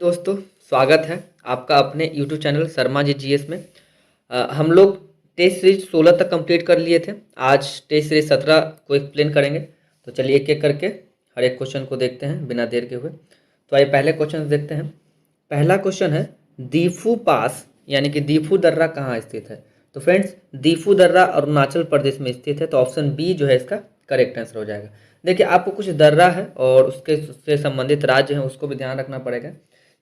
दोस्तों, स्वागत है आपका अपने YouTube channel Sharma ji GS में। हम लोग टेस्ट सीरीज 16 तक कंप्लीट कर लिए थे। आज टेस्ट सीरीज 17 को एक्सप्लेन करेंगे। तो चलिए एक एक करके हर एक क्वेश्चन को देखते हैं बिना देर के हुए। तो आइए पहले क्वेश्चन देखते हैं। पहला क्वेश्चन है, दीफू पास यानी कि दीफू दर्रा कहाँ स्थित है। तो फ्रेंड्स, दीफू दर्रा अरुणाचल प्रदेश में स्थित है। तो ऑप्शन बी जो है इसका करेक्ट आंसर हो जाएगा। देखिए, आपको कुछ दर्रा है और उसके से संबंधित राज्य हैं, उसको भी ध्यान रखना पड़ेगा।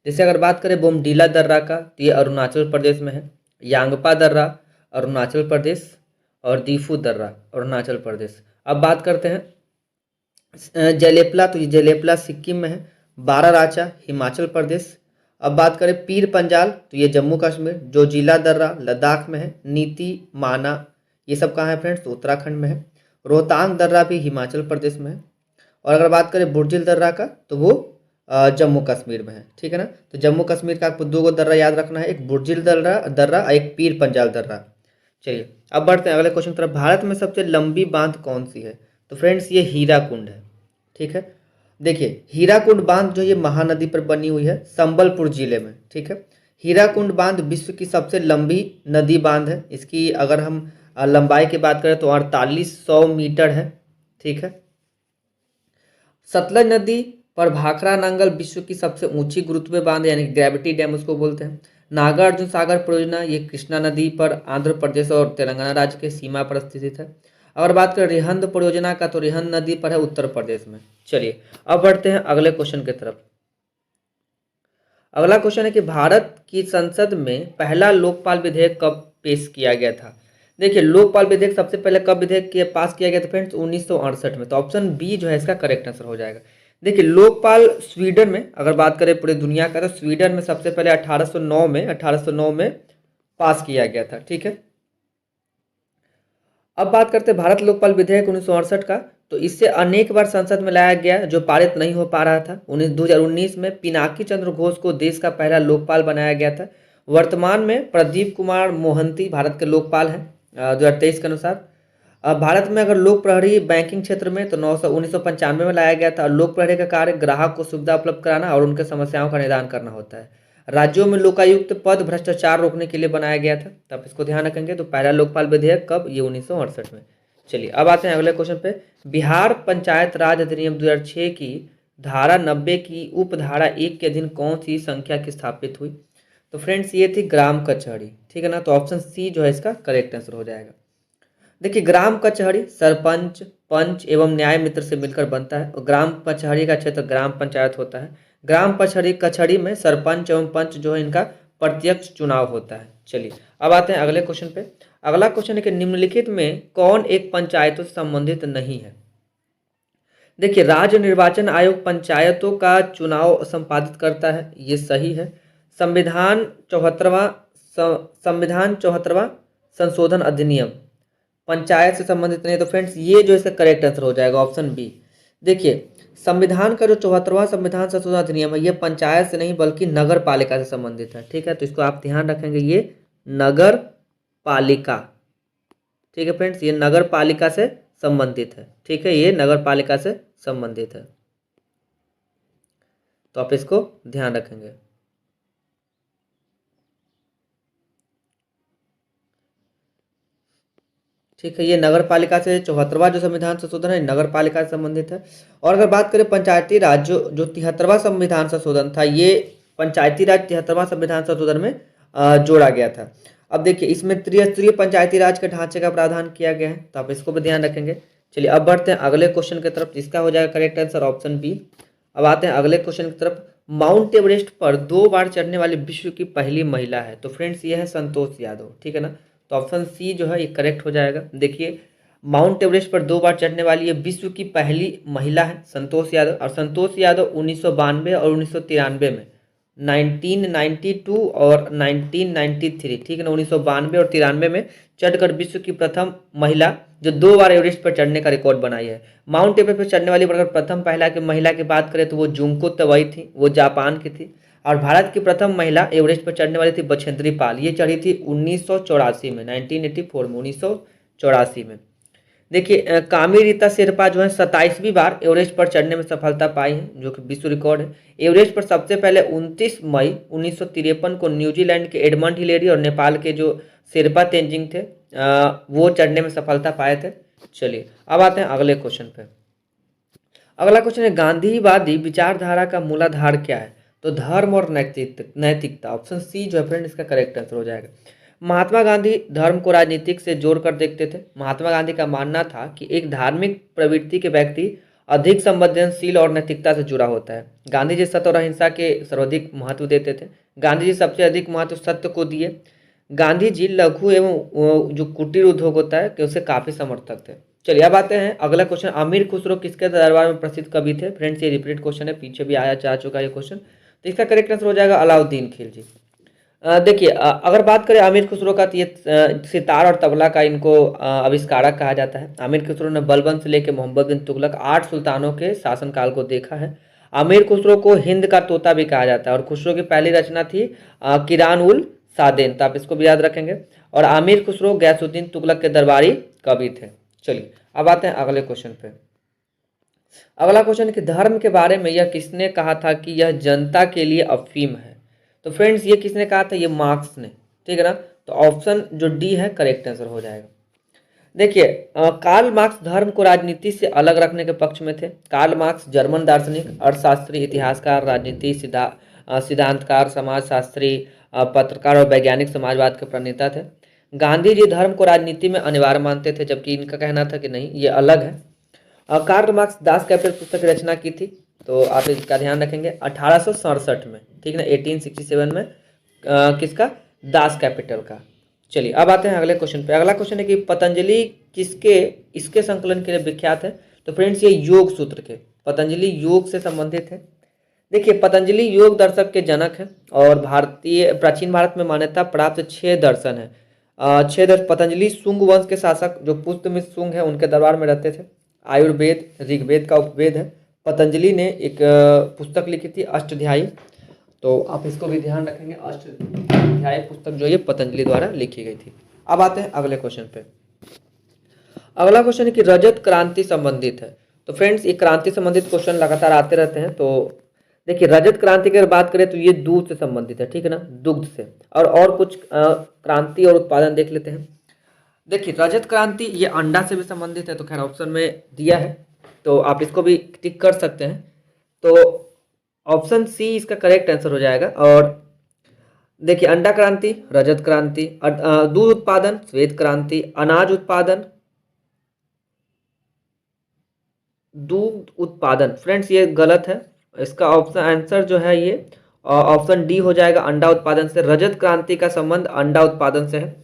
जैसे अगर बात करें बोमडीला दर्रा का, तो ये अरुणाचल प्रदेश में है। यांगपा दर्रा अरुणाचल प्रदेश और दीफू दर्रा अरुणाचल प्रदेश। अब बात करते हैं जलेपला, तो ये जलेपला सिक्किम में है। बाराराचा हिमाचल प्रदेश। अब बात करें पीर पंजाल, तो ये जम्मू कश्मीर। जोजिला दर्रा लद्दाख में है। नीति माना ये सब कहाँ है फ्रेंड्स, तो उत्तराखंड में है। रोहतांग दर्रा भी हिमाचल प्रदेश में है। और अगर बात करें बुर्जिल दर्रा का, तो वो जम्मू कश्मीर में है। ठीक है ना। तो जम्मू कश्मीर का आपको दो दर्रा याद रखना है, एक बुर्जिल दर्रा दर्रा और एक पीर पंजाल दर्रा। चलिए अब बढ़ते हैं अगले क्वेश्चन की तरफ। भारत में सबसे लंबी बांध कौन सी है। तो फ्रेंड्स, ये हीराकुंड है। ठीक है, देखिए हीराकुंड बांध जो ये महानदी पर बनी हुई है संबलपुर जिले में। ठीक है, हीराकुंड बांध विश्व की सबसे लंबी नदी बांध है। इसकी अगर हम लंबाई की बात करें तो 4800 मीटर है। ठीक है, सतलज नदी पर भाखड़ा नांगल विश्व की सबसे ऊंची गुरुत्वीय बांध यानी ग्रेविटी डैम उसको बोलते हैं। नागार्जुन सागर परियोजना ये कृष्णा नदी पर आंध्र प्रदेश और तेलंगाना राज्य के सीमा पर स्थित है। अगर बात करें रिहंद परियोजना का, तो रिहंद नदी पर है उत्तर प्रदेश में। चलिए अब बढ़ते हैं अगले क्वेश्चन की तरफ। अगला क्वेश्चन है कि भारत की संसद में पहला लोकपाल विधेयक कब पेश किया गया था। देखिए, लोकपाल विधेयक सबसे पहले कब विधेयक के पास किया गया था फ्रेंड्स, 1968 में। तो ऑप्शन बी जो है इसका करेक्ट आंसर हो जाएगा। देखिए, लोकपाल स्वीडन में अगर बात करें पूरे दुनिया का, तो स्वीडन में सबसे पहले 1809 में पास किया गया था। ठीक है, अब बात करते हैं भारत लोकपाल विधेयक 1968 का। तो इससे अनेक बार संसद में लाया गया जो पारित नहीं हो पा रहा था। 2019 में पिनाकी चंद्र घोष को देश का पहला लोकपाल बनाया गया था। वर्तमान में प्रदीप कुमार मोहंती भारत के लोकपाल हैं 2023 के अनुसार। अब भारत में अगर लोक प्रहरी बैंकिंग क्षेत्र में, तो 1995 में लाया गया था। और लोक प्रहरी का कार्य ग्राहक को सुविधा उपलब्ध कराना और उनके समस्याओं का निदान करना होता है। राज्यों में लोकायुक्त पद भ्रष्टाचार रोकने के लिए बनाया गया था। तो आप इसको ध्यान रखेंगे। तो पहला लोकपाल विधेयक कब, ये 1968 में। चलिए अब आते हैं अगले क्वेश्चन पे। बिहार पंचायत राज अधिनियम 2006 की धारा 90 की उपधारा 1 के अधीन कौन सी संख्या की स्थापित हुई। तो फ्रेंड्स, ये थी ग्राम कचहरी। ठीक है ना। तो ऑप्शन सी जो है इसका करेक्ट आंसर हो जाएगा। देखिए, ग्राम कचहरी सरपंच पंच एवं न्याय मित्र से मिलकर बनता है और ग्राम कचहरी का क्षेत्र ग्राम पंचायत होता है। ग्राम कचहरी में सरपंच एवं पंच जो है इनका प्रत्यक्ष चुनाव होता है। चलिए अब आते हैं अगले क्वेश्चन पे। अगला क्वेश्चन है कि निम्नलिखित में कौन एक पंचायतों से संबंधित नहीं है। देखिए, राज्य निर्वाचन आयोग पंचायतों का चुनाव संपादित करता है, ये सही है। संविधान 74वां संशोधन अधिनियम पंचायत से संबंधित नहीं। तो फ्रेंड्स, ये जो इसका करेक्ट आंसर हो जाएगा ऑप्शन बी। देखिए, संविधान का जो 74वां संविधान संशोधन अधिनियम है ये पंचायत से नहीं बल्कि नगर पालिका से संबंधित है। ठीक है, तो इसको आप ध्यान रखेंगे, ये नगर पालिका। ठीक है फ्रेंड्स, ये नगर पालिका से संबंधित है। ठीक है, ये नगर पालिका से संबंधित है, तो आप इसको ध्यान रखेंगे। ठीक है, ये नगर पालिका से 74वां जो संविधान संशोधन है नगर पालिका से संबंधित है। और अगर बात करें पंचायती राज जो 73वां संविधान संशोधन था, ये पंचायती राज 73वां संविधान संशोधन में जोड़ा गया था। अब देखिए, इसमें त्रिस्तरीय पंचायती राज के ढांचे का प्रावधान किया गया है, तो आप इसको भी ध्यान रखेंगे। चलिए अब बढ़ते हैं अगले क्वेश्चन की तरफ, जिसका हो जाएगा करेक्ट आंसर ऑप्शन बी। अब आते हैं अगले क्वेश्चन की तरफ। माउंट एवरेस्ट पर 2 बार चढ़ने वाली विश्व की पहली महिला है। तो फ्रेंड्स, ये है संतोष यादव। ठीक है ना। तो ऑप्शन सी जो है ये करेक्ट हो जाएगा। देखिए, माउंट एवरेस्ट पर 2 बार चढ़ने वाली ये विश्व की पहली महिला है संतोष यादव। और संतोष यादव 1992 और 1993 में 1992 और 1993, ठीक है ना, 1992 और 93 में चढ़कर विश्व की प्रथम महिला जो 2 बार एवरेस्ट पर चढ़ने का रिकॉर्ड बनाई है। माउंट एवरेस्ट पर चढ़ने वाली अगर प्रथम महिला की बात करें तो वो जुंको तवई थी, वो जापान की थी। और भारत की प्रथम महिला एवरेस्ट पर चढ़ने वाली थी बछेंद्री पाल, ये चढ़ी थी 1984 में, 1984 में, 1984 में। देखिए कामी रीता शेरपा जो है 27वीं बार एवरेस्ट पर चढ़ने में सफलता पाई है, जो कि विश्व रिकॉर्ड है। एवरेस्ट पर सबसे पहले 29 मई 1953 को न्यूजीलैंड के एडमंड हिलेरी और नेपाल के जो शेरपा तेंजिंग थे वो चढ़ने में सफलता पाए थे। चलिए अब आते हैं अगले क्वेश्चन पे। अगला क्वेश्चन है, गांधीवादी विचारधारा का मूलाधार क्या है? तो धर्म और नैतिकता। ऑप्शन सी जो है फ्रेंड इसका करेक्ट आंसर हो जाएगा। महात्मा गांधी धर्म को राजनीतिक से जोड़कर देखते थे। महात्मा गांधी का मानना था कि एक धार्मिक प्रवृत्ति के व्यक्ति अधिक संवेदनशील और नैतिकता से जुड़ा होता है। गांधी जी सत्य और अहिंसा के सर्वाधिक महत्व देते थे। गांधी जी सबसे अधिक महत्व सत्य को दिए। गांधी जी लघु एवं जो कुटीर उद्योग होता है कि उससे काफी समर्थक थे। चलिए अब आते हैं अगला क्वेश्चन, अमीर खुसरो किसके दरबार में प्रसिद्ध कवि थे? फ्रेंड्स ये रिपीट क्वेश्चन है, पीछे भी आया जा चुका है ये क्वेश्चन। तो इसका करेक्ट आंसर हो जाएगा अलाउद्दीन खिलजी। देखिए अगर बात करें अमीर खुसरो का, तो ये सितार और तबला का इनको आविष्कारक कहा जाता है। अमीर खुसरो ने बलबन से लेकर मोहम्मद बिन तुगलक 8 सुल्तानों के शासनकाल को देखा है। अमीर खुसरो को हिंद का तोता भी कहा जाता है और खुसरो की पहली रचना थी किरान उल सादेन, तो आप इसको भी याद रखेंगे। और अमीर खुसरो गयासुद्दीन तुगलक के दरबारी कवि थे। चलिए अब आते हैं अगले क्वेश्चन पे। अगला क्वेश्चन है कि धर्म के बारे में यह किसने कहा था कि यह जनता के लिए अफीम है? तो फ्रेंड्स ये किसने कहा था? ये मार्क्स ने, ठीक है ना। तो ऑप्शन जो डी है करेक्ट आंसर हो जाएगा। देखिए कार्ल मार्क्स धर्म को राजनीति से अलग रखने के पक्ष में थे। कार्ल मार्क्स जर्मन दार्शनिक, अर्थशास्त्री, इतिहासकार, राजनीति सिद्धांतकार, समाजशास्त्री, पत्रकार और वैज्ञानिक समाजवाद के प्रणेता थे। गांधी जी धर्म को राजनीति में अनिवार्य मानते थे, जबकि इनका कहना था कि नहीं ये अलग है। कार्ल मार्क्स दास कैपिटल पुस्तक की रचना की थी, तो आप इसका ध्यान रखेंगे 1867 में, ठीक है ना, 1867 में किसका? दास कैपिटल का। चलिए अब आते हैं अगले क्वेश्चन पे। अगला क्वेश्चन है कि पतंजलि किसके इसके संकलन के लिए विख्यात है? तो फ्रेंड्स ये योग सूत्र के, पतंजलि योग से संबंधित है। देखिए पतंजलि योग दर्शक के जनक हैं और भारतीय प्राचीन भारत में मान्यता प्राप्त 6 दर्शन है। 6 दर्शन पतंजलि शुंग वंश के शासक जो पुष्यमित्र शुंग है उनके दरबार में रहते थे। आयुर्वेद ऋग्वेद का उपवेद है। पतंजलि ने एक पुस्तक लिखी थी अष्टाध्यायी, तो आप इसको भी ध्यान रखेंगे। अष्टाध्यायी पुस्तक जो ये पतंजलि द्वारा लिखी गई थी। अब आते हैं अगले क्वेश्चन पे। अगला क्वेश्चन है कि रजत क्रांति संबंधित है। तो फ्रेंड्स ये क्रांति संबंधित क्वेश्चन लगातार आते रहते हैं। तो देखिए रजत क्रांति की अगर बात करें तो ये दूध से संबंधित है, ठीक है ना, दुग्ध से। और कुछ क्रांति और उत्पादन देख लेते हैं। देखिए रजत क्रांति ये अंडा से भी संबंधित है, तो खैर ऑप्शन में दिया है तो आप इसको भी टिक कर सकते हैं। तो ऑप्शन सी इसका करेक्ट आंसर हो जाएगा। और देखिए अंडा क्रांति रजत क्रांति, दूध उत्पादन श्वेत क्रांति, अनाज उत्पादन दूध उत्पादन, फ्रेंड्स ये गलत है। इसका ऑप्शन आंसर जो है ये ऑप्शन डी हो जाएगा, अंडा उत्पादन से। रजत क्रांति का संबंध अंडा उत्पादन से है।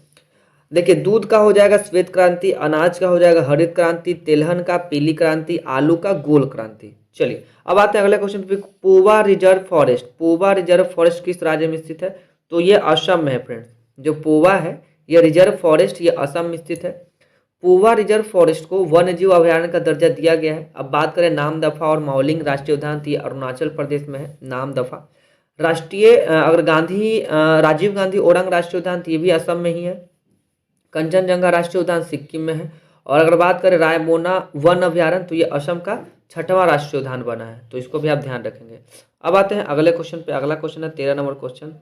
देखिए दूध का हो जाएगा श्वेत क्रांति, अनाज का हो जाएगा हरित क्रांति, तिलहन का पीली क्रांति, आलू का गोल क्रांति। चलिए अब आते हैं अगले क्वेश्चन पे। Pova reserve forest, Pova reserve forest किस राज्य में स्थित है? तो ये असम में है फ्रेंड्स। जो पोवा है ये रिजर्व फॉरेस्ट ये असम में स्थित है। पोवा रिजर्व फॉरेस्ट को वन्यजीव अभयारण्य का दर्जा दिया गया है। अब बात करें नामदफा और माउलिंग राष्ट्रीय उद्यान, तो ये अरुणाचल प्रदेश में है नामदफा। राष्ट्रीय अगर राजीव गांधी ओरंग राष्ट्रीय उद्यान, तो ये भी असम में ही है। कंचनजंगा राष्ट्रीय उद्यान सिक्किम में है। और अगर बात करें रायमोना वन अभयारण्य, तो ये असम का 6वां राष्ट्रीय उद्यान बना है, तो इसको भी आप ध्यान रखेंगे। अब आते हैं अगले क्वेश्चन पे। अगला क्वेश्चन है 13 नंबर क्वेश्चन।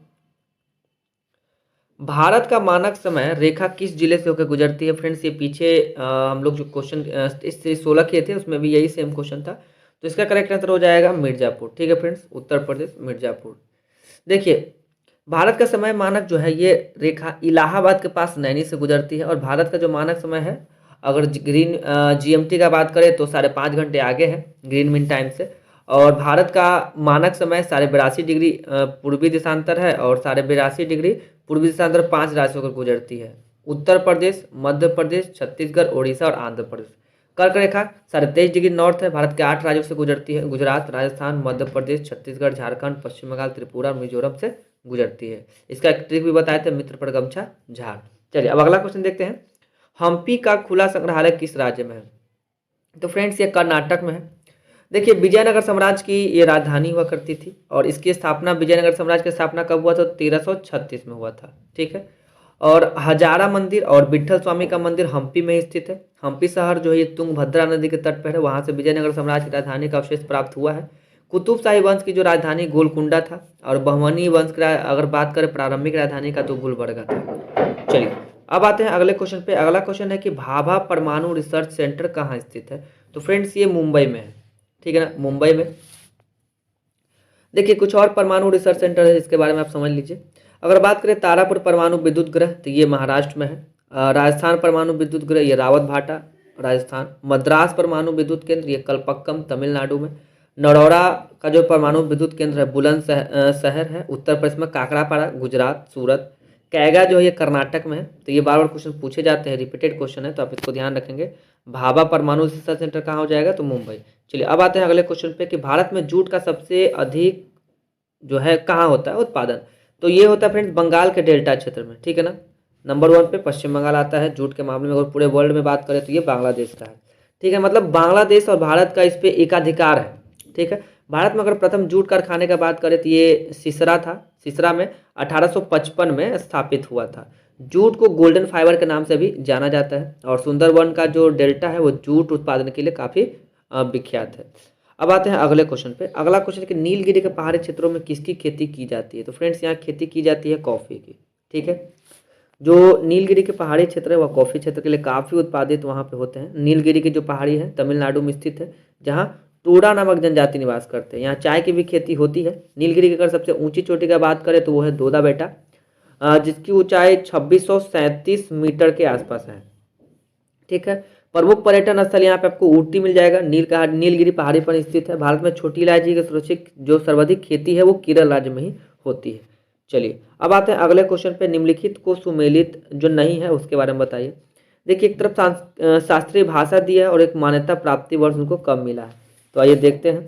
भारत का मानक समय रेखा किस जिले से होकर गुजरती है? फ्रेंड्स ये पीछे हम लोग जो क्वेश्चन इससे 16 किए थे उसमें भी यही सेम क्वेश्चन था, तो इसका करेक्ट आंसर हो जाएगा मिर्जापुर, ठीक है फ्रेंड्स, उत्तर प्रदेश मिर्जापुर। देखिए भारत का समय मानक जो है ये रेखा इलाहाबाद के पास नैनी से गुजरती है। और भारत का जो मानक समय है अगर ग्रीन जीएमटी का बात करें तो 5.5 घंटे आगे है ग्रीन मीन टाइम से। और भारत का मानक समय 82.5 डिग्री पूर्वी दिशांतर है और 82.5 डिग्री पूर्वी दिशांतर 5 राज्यों को गुजरती है। उत्तर प्रदेश, मध्य प्रदेश, छत्तीसगढ़, उड़ीसा और आंध्र प्रदेश। कर्क रेखा 23.5 डिग्री नॉर्थ है, भारत के 8 राज्यों से गुजरती है। गुजरात, राजस्थान, मध्य प्रदेश, छत्तीसगढ़, झारखंड, पश्चिम बंगाल, त्रिपुरा और मिजोरम से गुजरती है। इसका एक ट्रिक भी बताए थे, मित्र पर गमछा झाड़। चलिए अब अगला क्वेश्चन देखते हैं। हम्पी का खुला संग्रहालय किस राज्य में है? तो फ्रेंड्स ये कर्नाटक में है। देखिए विजयनगर साम्राज्य की ये राजधानी हुआ करती थी और इसकी स्थापना विजयनगर साम्राज्य की स्थापना कब हुआ था? 1336 में हुआ था, ठीक है। और हजारा मंदिर और विट्ठल स्वामी का मंदिर हम्पी में स्थित है। हम्पी शहर जो है ये तुंगभद्रा नदी के तट पर है, वहाँ से विजयनगर साम्राज्य की राजधानी का अवशेष प्राप्त हुआ है। कुतुब शाही वंश की जो राजधानी गोलकुंडा था, और बहमनी वंश की अगर बात करें प्रारंभिक राजधानी का तो गुलबर्गा था। चलिए अब आते हैं अगले क्वेश्चन पे। अगला क्वेश्चन है कि भाभा परमाणु रिसर्च सेंटर कहाँ स्थित है? तो फ्रेंड्स ये मुंबई में है, ठीक है ना, मुंबई में। देखिए कुछ और परमाणु रिसर्च सेंटर है जिसके बारे में आप समझ लीजिए। अगर बात करें तारापुर परमाणु विद्युत गृह तो ये महाराष्ट्र में है। राजस्थान परमाणु विद्युत गृह ये रावत भाटा राजस्थान। मद्रास परमाणु विद्युत केंद्र ये कलपक्कम तमिलनाडु में। नरौरा का जो परमाणु विद्युत केंद्र है बुलंद शहर है उत्तर प्रदेश में। काकरापाड़ा गुजरात। सूरत कैगा जो है ये कर्नाटक में है। तो ये बार बार क्वेश्चन पूछे जाते हैं, रिपीटेड क्वेश्चन है, तो आप इसको ध्यान रखेंगे। भाभा परमाणु रिसर्च सेंटर कहाँ हो जाएगा? तो मुंबई। चलिए अब आते हैं अगले क्वेश्चन पे कि भारत में जूट का सबसे अधिक जो है कहाँ होता है उत्पादन? तो ये होता है फ्रेंड्स बंगाल के डेल्टा क्षेत्र में, ठीक है ना। नंबर 1 पे पश्चिम बंगाल आता है जूट के मामले में। अगर पूरे वर्ल्ड में बात करें तो ये बांग्लादेश का है, ठीक है। मतलब बांग्लादेश और भारत का इस पे एकाधिकार है, ठीक है। भारत में अगर प्रथम जूट कारखाने का बात करें तो ये सिसरा था। सिसरा में 1855 में स्थापित हुआ था। जूट को गोल्डन फाइबर के नाम से भी जाना जाता है, और सुंदरवन का जो डेल्टा है वो जूट उत्पादन के लिए काफ़ी विख्यात है। अब आते हैं अगले क्वेश्चन पे। अगला क्वेश्चन है कि नीलगिरी के पहाड़ी क्षेत्रों में किसकी खेती की जाती है? तो फ्रेंड्स यहाँ खेती की जाती है कॉफ़ी की, ठीक है। जो नीलगिरी के पहाड़ी क्षेत्र है वह कॉफ़ी क्षेत्र के लिए काफ़ी उत्पादित वहाँ पे होते हैं। नीलगिरी की जो पहाड़ी है तमिलनाडु में स्थित है, जहाँ टोडा नामक जनजाति निवास करते हैं। यहाँ चाय की भी खेती होती है। नीलगिरी की अगर सबसे ऊंची चोटी का बात करें तो वो है दोदा बेटा, जिसकी ऊंचाई 2637 मीटर के आसपास है, ठीक है। प्रमुख पर्यटन स्थल यहाँ पे आपको ऊटी मिल जाएगा। नीलगिरी पहाड़ी पर स्थित है। भारत में छोटी इलायची की सुरक्षित जो सर्वाधिक खेती है वो केरल राज्य में ही होती है। चलिए अब आते हैं अगले क्वेश्चन पे। निम्नलिखित को सुमेलित जो नहीं है उसके बारे में बताइए। देखिए एक तरफ शास्त्रीय भाषा दी है और एक मान्यता प्राप्ति वर्ष उनको कब मिला है, तो आइए देखते हैं।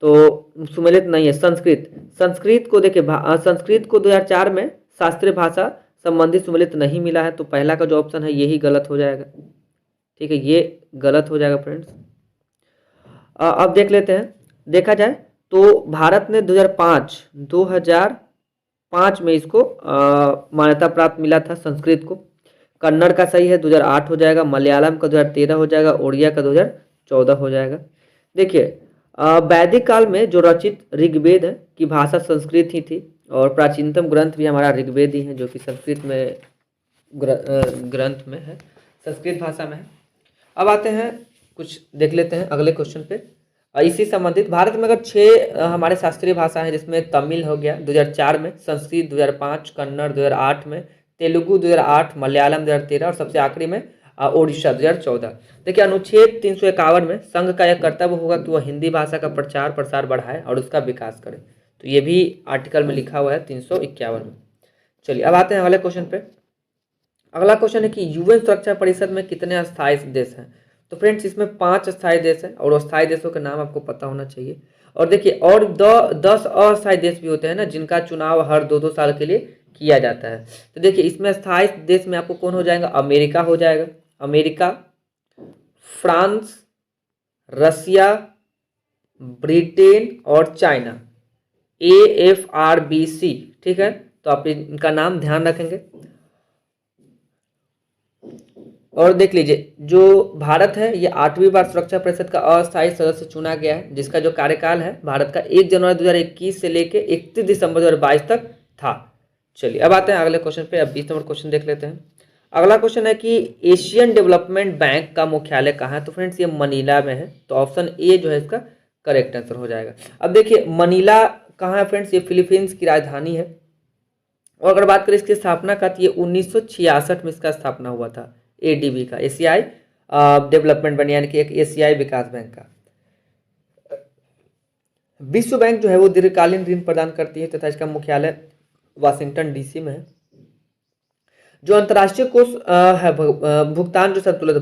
तो सुमेलित नहीं है संस्कृत। संस्कृत को देखिए संस्कृत को 2004 में शास्त्रीय भाषा संबंधित सुमेलित नहीं मिला है, तो पहला का जो ऑप्शन है यही गलत हो जाएगा, ठीक है, ये गलत हो जाएगा फ्रेंड्स। अब देख लेते हैं। देखा जाए तो भारत ने 2005 में इसको मान्यता प्राप्त मिला था संस्कृत को। कन्नड़ का सही है 2008 हो जाएगा। मलयालम का 2013 हो जाएगा। उड़िया का 2014 हो जाएगा। देखिए वैदिक काल में जो रचित ऋग्वेद है की भाषा संस्कृत ही थी, और प्राचीनतम ग्रंथ भी हमारा ऋग्वेद ही है जो कि संस्कृत में ग्रंथ में है, संस्कृत भाषा में है। अब आते हैं कुछ देख लेते हैं अगले क्वेश्चन पे। इसी संबंधित भारत में अगर 6 हमारे शास्त्रीय भाषा हैं, जिसमें तमिल हो गया 2004 में, संस्कृत 2005, कन्नड़ 2008 में, तेलुगु 2008, मलयालम 2013 और सबसे आखिरी में ओडिशा 2014। देखिए अनुच्छेद 351 में संघ का यह कर्तव्य होगा कि वह हिंदी भाषा का प्रचार प्रसार बढ़ाए और उसका विकास करे, तो ये भी आर्टिकल में लिखा हुआ है 351 में। चलिए अब आते हैं अगले क्वेश्चन पे। अगला क्वेश्चन है कि यूएन सुरक्षा परिषद में कितने अस्थायी देश हैं? तो फ्रेंड्स इसमें 5 अस्थायी देश हैं, और अस्थायी देशों के नाम आपको पता होना चाहिए। और देखिए और 10 अस्थायी देश भी होते हैं ना, जिनका चुनाव हर 2-2 साल के लिए किया जाता है। तो देखिए इसमें अस्थायी देश में आपको कौन हो जाएगा? अमेरिका हो जाएगा। अमेरिका, फ्रांस, रसिया, ब्रिटेन और चाइना, AFRBC, ठीक है। तो आप इनका नाम ध्यान रखेंगे। और देख लीजिए जो भारत है ये 8वीं बार सुरक्षा परिषद का अस्थायी सदस्य चुना गया है, जिसका जो कार्यकाल है भारत का 1 जनवरी 2021 से लेके 31 दिसंबर 2022 तक था। चलिए अब आते हैं अगले क्वेश्चन पे। अब 20 नंबर क्वेश्चन देख लेते हैं। अगला क्वेश्चन है कि एशियन डेवलपमेंट बैंक का मुख्यालय कहाँ है? तो फ्रेंड्स ये मनीला में है, तो ऑप्शन ए जो है इसका करेक्ट आंसर हो जाएगा। अब देखिए मनीला कहाँ है फ्रेंड्स? ये फिलीपींस की राजधानी है। और अगर बात करें इसकी स्थापना का, तो ये 1966 में इसका स्थापना हुआ था। ADB का, एशियाई डेवलपमेंट बैंक, यानी कि एक एशियाई विकास बैंक का। विश्व बैंक जो है वो दीर्घकालीन ऋण प्रदान करती है तथा इसका मुख्यालय वाशिंगटन DC में है। जो अंतर्राष्ट्रीय कोष है भुगतान जो संतुलित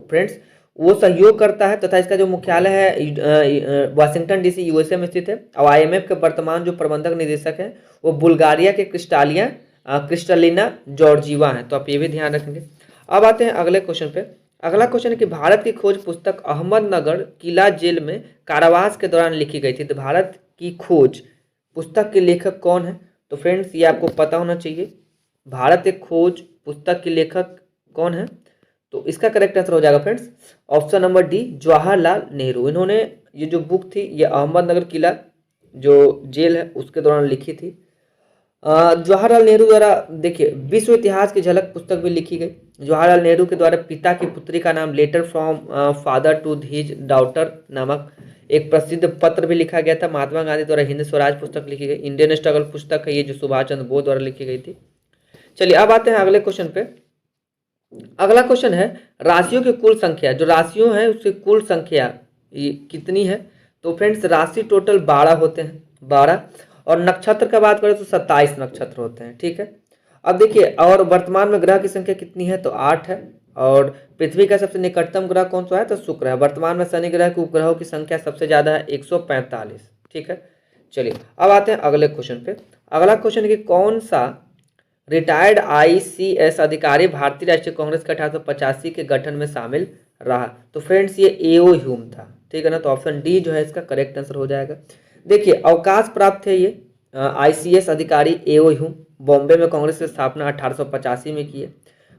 फ्रेंड्स वो सहयोग करता है, तथा इसका जो मुख्यालय है वाशिंगटन DC USA में स्थित है। और IMF के वर्तमान जो प्रबंधक निदेशक हैं वो बुल्गारिया के क्रिस्टलिना जॉर्जीवा हैं, तो आप ये भी ध्यान रखेंगे। अब आते हैं अगले क्वेश्चन पे। अगला क्वेश्चन है कि भारत की खोज पुस्तक अहमदनगर किला जेल में कारावास के दौरान लिखी गई थी। तो भारत की खोज पुस्तक के लेखक कौन है? तो फ्रेंड्स ये आपको पता होना चाहिए। भारत एक खोज पुस्तक के लेखक कौन है? तो इसका करेक्ट आंसर हो जाएगा friends option number D, Jawaharlal Nehru. इन्होंने ये जो बुक थी ये अहमदनगर किला जो जेल है उसके दौरान लिखी थी। जवाहरलाल नेहरू द्वारा देखिए विश्व इतिहास की झलक पुस्तक भी लिखी गई। जवाहरलाल नेहरू के द्वारा पिता की पुत्री का नाम letter from father to his daughter नामक एक प्रसिद्ध पत्र भी लिखा गया था। महात्मा गांधी द्वारा हिंद स्वराज पुस्तक लिखी गई। इंडियन स्ट्रगल पुस्तक है ये जो सुभाष चंद्र बोस द्वारा लिखी गई थी। चलिए अब आते हैं अगले क्वेश्चन पे। अगला क्वेश्चन है राशियों की कुल संख्या, जो राशियों है उसकी कुल संख्या ये कितनी है? तो फ्रेंड्स राशि टोटल 12 होते हैं, 12। और नक्षत्र का बात करें तो 27 नक्षत्र होते हैं, ठीक है। अब देखिए और वर्तमान में ग्रह की संख्या कितनी है? तो 8 है। और पृथ्वी का सबसे निकटतम ग्रह कौन सा है? तो शुक्र है। वर्तमान में शनि ग्रह के उपग्रहों की संख्या सबसे ज्यादा है 145, ठीक है। चलिए अब आते हैं अगले क्वेश्चन पे। अगला क्वेश्चन है कि कौन सा रिटायर्ड ICS अधिकारी भारतीय राष्ट्रीय कांग्रेस के 1885 के गठन में शामिल रहा? तो फ्रेंड्स ये एओ ह्यूम था, ठीक है ना। तो ऑप्शन डी जो है इसका करेक्ट आंसर हो जाएगा। देखिए अवकाश प्राप्त थे ये ICS अधिकारी एओ ह्यूम। बॉम्बे में कांग्रेस की स्थापना 1885 में की है।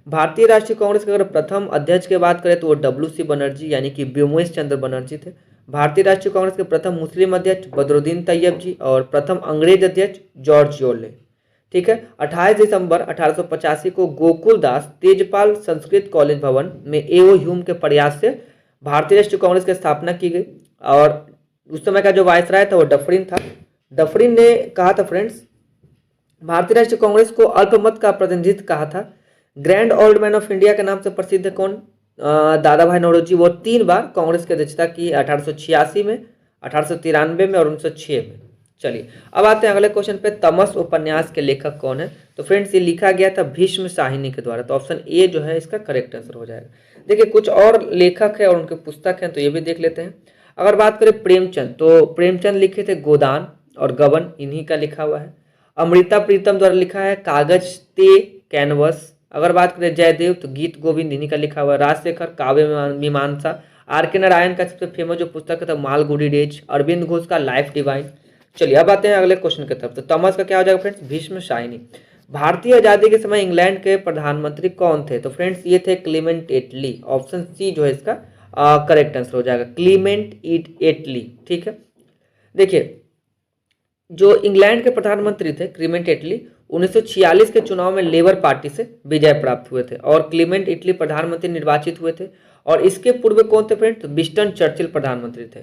भारतीय राष्ट्रीय कांग्रेस के अगर प्रथम अध्यक्ष की बात करें तो वो WC बनर्जी यानी कि व्योमेश चंद्र बनर्जी थे। भारतीय राष्ट्रीय कांग्रेस के प्रथम मुस्लिम अध्यक्ष बदरुद्दीन तैयब जी और प्रथम अंग्रेज अध्यक्ष जॉर्ज योले, ठीक है। 28 दिसंबर 1885 को गोकुल दास तेजपाल संस्कृत कॉलेज भवन में एओ ह्यूम के प्रयास से भारतीय राष्ट्रीय कांग्रेस की स्थापना की गई। और उस समय का जो वायसराय था वो डफरिन था। डफरिन ने कहा था फ्रेंड्स भारतीय राष्ट्रीय कांग्रेस को अल्पमत का प्रतिनिधित्व कहा था। Grand old man of India के नाम से प्रसिद्ध है कौन? दादा भाई नौरोजी। वो 3 बार कांग्रेस की अध्यक्षता की, 1886 में, 1893 में और 1906 में। चलिए अब आते हैं अगले क्वेश्चन पे। तमस उपन्यास के लेखक कौन है? तो फ्रेंड्स ये लिखा गया था भीष्म शाहिनी के द्वारा। तो ऑप्शन ए जो है इसका करेक्ट आंसर हो जाएगा। देखिए कुछ और लेखक है और उनके पुस्तक हैं तो ये भी देख लेते हैं। अगर बात करें प्रेमचंद, तो प्रेमचंद लिखे थे गोदान और गबन, इन्हीं का लिखा हुआ है। अमृता प्रीतम द्वारा लिखा है कागज ते कैनवस। अगर बात करें जयदेव तो गीत गोविंद इन्हीं का लिखा हुआ है। राजशेखर काव्य मीमांसा। R.K. नारायण का सबसे फेमस जो पुस्तक है मालगुडी डेज। अरविंद घोष का लाइफ डिवाइन। चलिए अब आते हैं अगले क्वेश्चन की तरफ। तो तमस का क्या हो जाएगा फ्रेंड्स? भीष्म शाहिनी। भारतीय आजादी के समय इंग्लैंड के प्रधानमंत्री कौन थे? तो फ्रेंड्स ये थे क्लीमेंट एटली। ऑप्शन सी जो है इसका करेक्ट आंसर हो जाएगा, क्लीमेंट एटली, ठीक है। देखिए जो इंग्लैंड के प्रधानमंत्री थे क्लीमेंट एटली 1946 के चुनाव में लेबर पार्टी से विजय प्राप्त हुए थे और क्लीमेंट एटली प्रधानमंत्री निर्वाचित हुए थे। और इसके पूर्व कौन थे फ्रेंड्स? विंस्टन चर्चिल प्रधानमंत्री थे।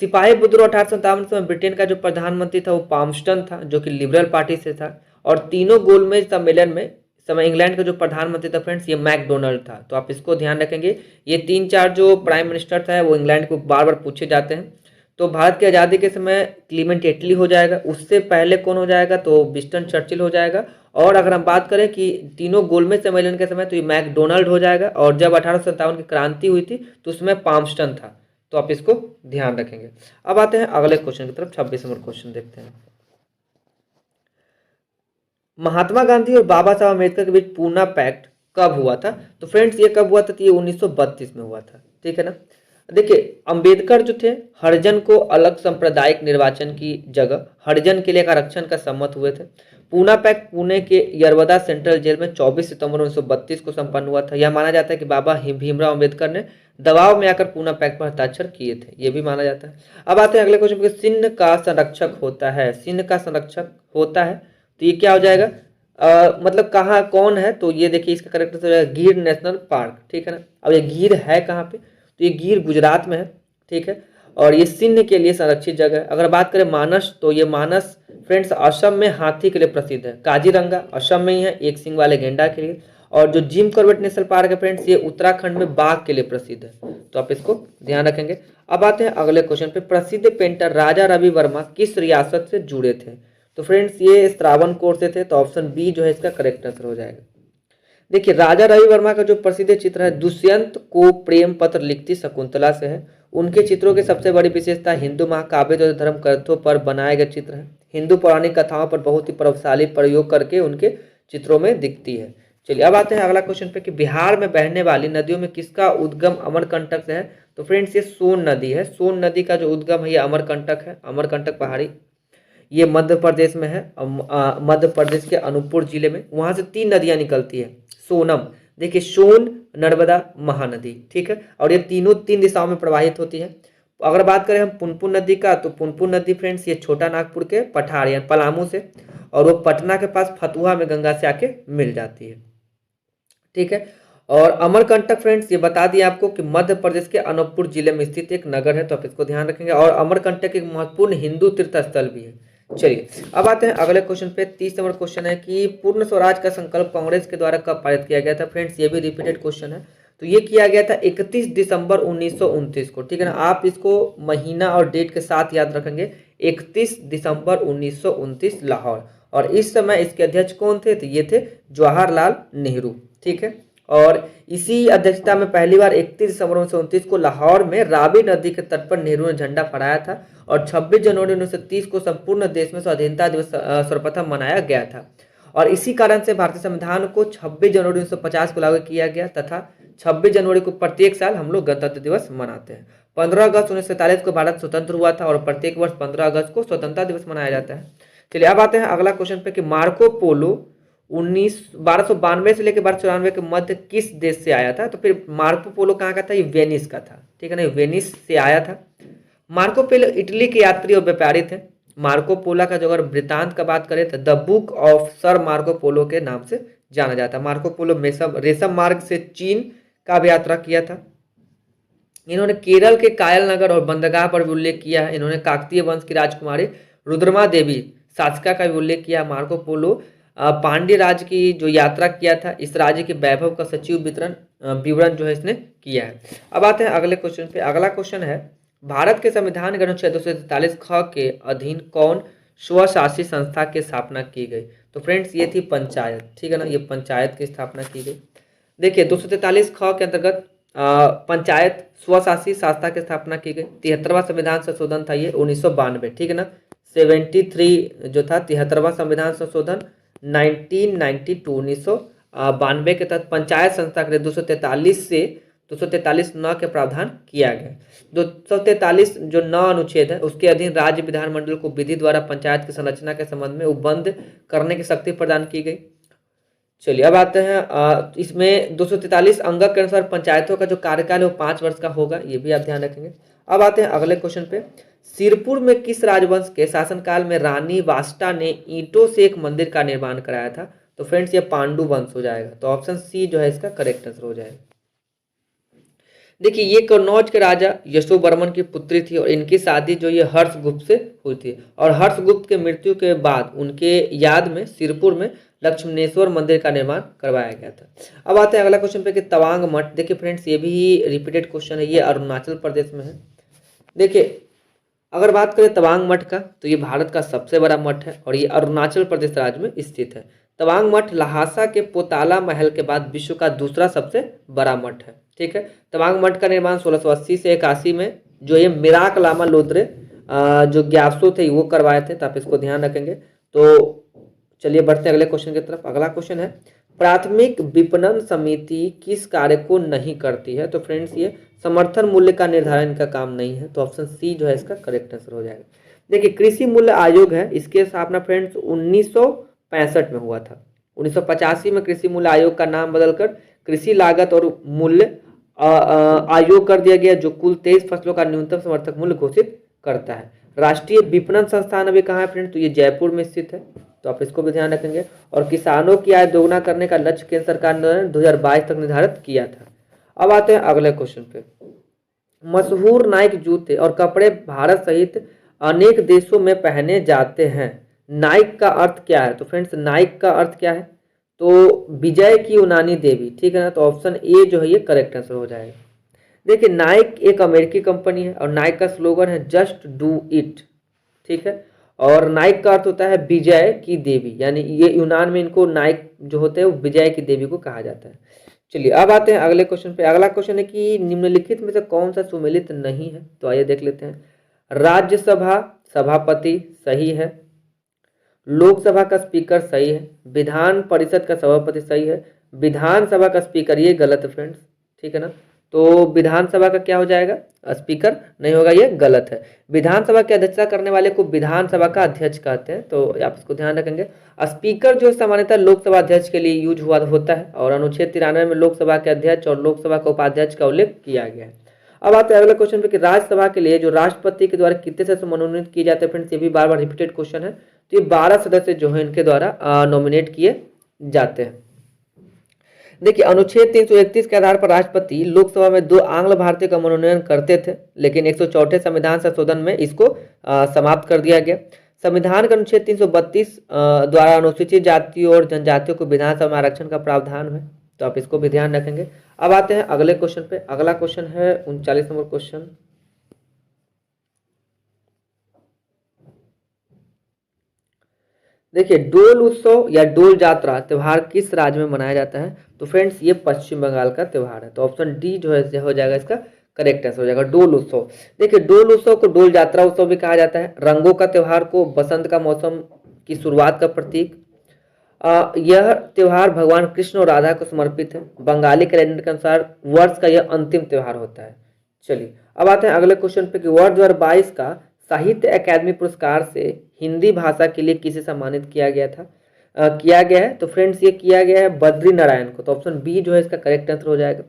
सिपाही विद्रोह 1857 में ब्रिटेन का जो प्रधानमंत्री था वो पामस्टन था जो कि लिबरल पार्टी से था। और तीनों गोलमेज सम्मेलन में समय इंग्लैंड का जो प्रधानमंत्री था फ्रेंड्स ये मैकडोनाल्ड था। तो आप इसको ध्यान रखेंगे। ये 3-4 जो प्राइम मिनिस्टर था वो इंग्लैंड को बार बार पूछे जाते हैं। तो भारत की आज़ादी के समय क्लीमेंट एटली हो जाएगा। उससे पहले कौन हो जाएगा? तो विंस्टन चर्चिल हो जाएगा। और अगर हम बात करें कि तीनों गोलमेज सम्मेलन के समय तो ये मैकडोनाल्ड हो जाएगा। और जब 1857 की क्रांति हुई थी तो उसमें पामस्टन था। तो आप इसको ध्यान रखेंगे। अब आते हैं अगले क्वेश्चन की तरफ। 26 नंबर क्वेश्चन देखते हैं। महात्मा गांधी और बाबा साहब अम्बेडकर के बीच पूना पैक्ट कब हुआ था? तो फ्रेंड्स ये कब हुआ था? तो ये 1932 में हुआ था, ठीक है ना। देखिए अम्बेडकर जो थे हरिजन को अलग सांप्रदायिक निर्वाचन की जगह हरिजन के लिए आरक्षण का सम्मत हुए थे। पूना पैक्ट पुणे के यरवदा सेंट्रल जेल में 24 सितंबर 1932 को संपन्न हुआ था। यह माना जाता है कि बाबा भीमराव अम्बेडकर ने दबाव में आकर पूना पैक्ट पर हस्ताक्षर किए थे, ये भी माना जाता है। अब आते हैं अगले क्वेश्चन पे। सिंह का संरक्षक होता है, सिंह का संरक्षक होता है तो ये क्या हो जाएगा? मतलब कहाँ कौन है? तो ये देखिए इसका करेक्ट आंसर हो जाएगा गिर नेशनल पार्क, ठीक है ना। अब ये गिर है कहाँ पे? तो ये गिर गुजरात में है, ठीक है। और ये सिंह के लिए संरक्षित जगह है। अगर बात करें मानस तो ये मानस फ्रेंड्स असम में हाथी के लिए प्रसिद्ध है। काजीरंगा असम में ही है एक सिंह वाले गेंडा के लिए। और जो जिम कॉर्बेट नेशनल पार्क है फ्रेंड्स ये उत्तराखंड में बाघ के लिए प्रसिद्ध है। तो आप इसको ध्यान रखेंगे। अब आते हैं अगले क्वेश्चन पे। प्रसिद्ध पेंटर राजा रवि वर्मा किस रियासत से जुड़े थे? तो फ्रेंड्स ये त्रावणकोर से थे। तो ऑप्शन बी जो है इसका करेक्ट आंसर हो जाएगा। देखिए राजा रवि वर्मा का जो प्रसिद्ध चित्र है दुष्यंत को प्रेम पत्र लिखती शकुंतला से है। उनके चित्रों की सबसे बड़ी विशेषता हिंदू महाकाव्य जो धर्म ग्रंथों पर बनाए गए चित्र है। हिंदू पौराणिक कथाओं पर बहुत ही प्रभावशाली प्रयोग करके उनके चित्रों में दिखती है। चलिए अब आते हैं अगला क्वेश्चन पे कि बिहार में बहने वाली नदियों में किसका उद्गम अमरकंटक से है? तो फ्रेंड्स ये सोन नदी है। सोन नदी का जो उद्गम है ये अमरकंटक है, अमरकंटक पहाड़ी। ये मध्य प्रदेश में है। मध्य प्रदेश के अनूपपुर जिले में, वहाँ से 3 नदियाँ निकलती है। सोनम, देखिए सोन, नर्मदा, महानदी, ठीक है, और ये तीनों 3 दिशाओं में प्रवाहित होती है। अगर बात करें हम पुनपुन नदी का, तो पुनपुन नदी फ्रेंड्स ये छोटा नागपुर के पठार यानी पलामू से, और वो पटना के पास फतुहा में गंगा से आके मिल जाती है, ठीक है। और अमरकंटक फ्रेंड्स ये बता दिया आपको कि मध्य प्रदेश के अनूपपुर जिले में स्थित एक नगर है, तो आप इसको ध्यान रखेंगे। और अमरकंटक एक महत्वपूर्ण हिंदू तीर्थ स्थल भी है। चलिए अब आते हैं अगले क्वेश्चन पे। 30 नंबर क्वेश्चन है कि पूर्ण स्वराज का संकल्प कांग्रेस के द्वारा कब पारित किया गया था। फ्रेंड्स ये भी रिपीटेड क्वेश्चन है, तो ये किया गया था 31 दिसंबर 1929 को, ठीक है ना। आप इसको महीना और डेट के साथ याद रखेंगे, 31 दिसंबर 1929 लाहौर। और इस समय इसके अध्यक्ष कौन थे, तो ये थे जवाहरलाल नेहरू, ठीक है। और इसी अध्यक्षता में पहली बार 31 दिसंबर 1929 को लाहौर में रावी नदी के तट पर नेहरू ने झंडा फहराया था। और 26 जनवरी 1930 को संपूर्ण देश में स्वाधीनता दिवस सर्वप्रथम मनाया गया था। और इसी कारण से भारतीय संविधान को 26 जनवरी 1950 को लागू किया गया तथा 26 जनवरी को प्रत्येक साल हम लोग गणतंत्र दिवस मनाते हैं। 15 अगस्त 1947 को भारत स्वतंत्र हुआ था और प्रत्येक वर्ष 15 अगस्त को स्वतंत्रता दिवस मनाया जाता है। चलिए अब आते हैं अगला क्वेश्चन पे कि मार्को पोलो 1292 से लेकर 1294 के मध्य किस देश से आया था। तो फिर मार्को पोलो कहाँ का था, ये वेनिस का था, ठीक है ना, वेनिस से आया था। मार्को पोलो इटली के यात्री और व्यापारी थे। मार्को पोलो का जो अगर वृत्तांत का बात करें तो the book of sir Marco Polo के नाम से जाना जाता है। मार्को पोलो रेशम मार्ग से चीन का भी यात्रा किया था। इन्होंने केरल के कायल नगर और बंदरगाह पर भी उल्लेख किया है। इन्होंने काकतीय वंश की राजकुमारी रुद्रमा देवी शासिका का भी उल्लेख किया। मार्को पोलो पांड्य राज्य की जो यात्रा किया था, इस राज्य के वैभव का सचिव विवरण जो है इसने किया है। अब आते हैं अगले क्वेश्चन पे। अगला क्वेश्चन है भारत के संविधान के अनुच्छेद 243 ख के अधीन कौन स्वशासी संस्था की स्थापना की गई। तो फ्रेंड्स ये थी पंचायत, ठीक है ना, ये पंचायत की स्थापना की गई। देखिए 243 ख के अंतर्गत पंचायत स्वशासी संस्था की स्थापना की गई। 73वां संविधान संशोधन था ये 1992, ठीक है ना, 73 जो था 73वां संविधान संशोधन 1992 के तहत पंचायत संस्था के लिए 243 से 243 न के प्रावधान किया गया। 243 जो न अनुच्छेद है उसके अधीन राज्य विधानमंडल को विधि द्वारा पंचायत की संरचना के संबंध में उपबंध करने की शक्ति प्रदान की गई। चलिए अब आते हैं इसमें 243 अंगक के अनुसार पंचायतों का जो कार्यकाल है वो 5 वर्ष का होगा, ये भी आप ध्यान रखेंगे। अब आते हैं अगले क्वेश्चन पे। सिरपुर में किस राजवंश के शासनकाल में रानी वास्टा ने ईंटों से एक मंदिर का निर्माण कराया था। तो फ्रेंड्स ये पांडु वंश हो जाएगा, तो ऑप्शन सी जो है इसका करेक्ट आंसर हो जाएगा। देखिए ये कन्नौज के राजा यशोवर्मन की पुत्री थी और इनकी शादी जो ये हर्षगुप्त से हुई थी। और हर्षगुप्त के मृत्यु के बाद उनके याद में सिरपुर में लक्ष्मणेश्वर मंदिर का निर्माण करवाया गया था। अब आते हैं अगला क्वेश्चन पे कि तवांग मठ। देखिए फ्रेंड्स ये भी रिपीटेड क्वेश्चन है, ये अरुणाचल प्रदेश में है। देखिए अगर बात करें तवांग मठ का, तो ये भारत का सबसे बड़ा मठ है और ये अरुणाचल प्रदेश राज्य में स्थित है। तवांग मठ लहासा के पोताला महल के बाद विश्व का दूसरा सबसे बड़ा मठ है, ठीक है। तवांग मठ का निर्माण 1680 से 81 में जो ये मिराक लामा लोद्रे जो ग्यासो थे वो करवाए थे, तो आप इसको ध्यान रखेंगे। तो चलिए बढ़ते हैं अगले क्वेश्चन की तरफ। अगला क्वेश्चन है प्राथमिक विपणन समिति किस कार्य को नहीं करती है। तो फ्रेंड्स ये समर्थन मूल्य का निर्धारण का काम नहीं है, तो ऑप्शन सी जो है इसका करेक्ट आंसर हो जाएगा। देखिए कृषि मूल्य आयोग है, इसकी स्थापना फ्रेंड्स 1965 में हुआ था। 1985 में कृषि मूल्य आयोग का नाम बदलकर कृषि लागत और मूल्य आयोग कर दिया गया, जो कुल 23 फसलों का न्यूनतम समर्थक मूल्य घोषित करता है। राष्ट्रीय विपणन संस्थान अभी कहाँ है फ्रेंड्स, तो ये जयपुर में स्थित है, तो आप इसको भी ध्यान रखेंगे। और किसानों की आय दोगुना करने का लक्ष्य केंद्र सरकार ने 2022 तक निर्धारित किया था। अब आते हैं अगले क्वेश्चन पे। मशहूर नाइक जूते और कपड़े भारत सहित अनेक देशों में पहने जाते हैं। नाइक का अर्थ क्या है। तो फ्रेंड्स नाइक का अर्थ क्या है, तो विजय की यूनानी देवी, ठीक है ना, तो ऑप्शन ए जो है ये करेक्ट आंसर हो जाएगा। देखिए नाइक एक अमेरिकी कंपनी है और नाइक का स्लोगन है जस्ट डू इट, ठीक है। और नाइक का अर्थ होता है विजय की देवी, यानी ये यूनान में इनको नाइक जो होते हैं वो विजय की देवी को कहा जाता है। चलिए अब आते हैं अगले क्वेश्चन पे। अगला क्वेश्चन है कि निम्नलिखित में से कौन सा सुमेलित नहीं है। तो आइए देख लेते हैं। राज्यसभा सभापति सही है, लोकसभा का स्पीकर सही है, विधान परिषद का सभापति सही है, विधानसभा का स्पीकर ये गलत है फ्रेंड्स, ठीक है ना। तो विधानसभा का क्या हो जाएगा? स्पीकर नहीं होगा, ये गलत है। विधानसभा की अध्यक्षता करने वाले को विधानसभा का अध्यक्ष कहते हैं, तो आप इसको ध्यान रखेंगे। स्पीकर जो सामान्यतः लोकसभा अध्यक्ष के लिए यूज हुआ होता है और अनुच्छेद 93 में लोकसभा के अध्यक्ष और लोकसभा के उपाध्यक्ष का उल्लेख किया गया है। अब आते हैं अगले क्वेश्चन पे कि राज्यसभा के लिए जो राष्ट्रपति के द्वारा कितने सदस्य मनोनीत किए जाते हैं फ्रेंड्स, ये भी बार बार रिपीटेड क्वेश्चन है। तो ये 12 सदस्य जो है इनके द्वारा नॉमिनेट किए जाते हैं। देखिए अनुच्छेद 331 के आधार पर राष्ट्रपति लोकसभा में 2 आंग्ल भारतीय का मनोनयन करते थे, लेकिन 104 संविधान संशोधन में इसको समाप्त कर दिया गया। संविधान के अनुच्छेद 332 द्वारा अनुसूचित जातियों और जनजातियों को विधानसभा में आरक्षण का प्रावधान है, तो आप इसको भी ध्यान रखेंगे। अब आते हैं अगले क्वेश्चन पे। अगला क्वेश्चन है 39 नंबर क्वेश्चन। देखिए डोल उत्सव या डोल जात्रा त्योहार किस राज्य में मनाया जाता है? तो फ्रेंड्स ये पश्चिम बंगाल का त्योहार है, तो ऑप्शन डी जो है हो जाएगा इसका करेक्ट आंसर हो जाएगा, डोल उत्सव। देखिए डोल उत्सव को डोल जात्रा उत्सव भी कहा जाता है। रंगों का त्योहार को बसंत का मौसम की शुरुआत का प्रतीक। यह त्योहार भगवान कृष्ण और राधा को समर्पित है। बंगाली कैलेंडर के अनुसार वर्ष का यह अंतिम त्योहार होता है। चलिए अब आते हैं अगले क्वेश्चन पे कि वर्ष 2022 का साहित्य अकादमी पुरस्कार से हिंदी भाषा के लिए किसे सम्मानित किया गया था? किया गया है, तो फ्रेंड्स ये किया गया है बद्री नारायण को, तो ऑप्शन बी जो है इसका करेक्ट आंसर हो जाएगा।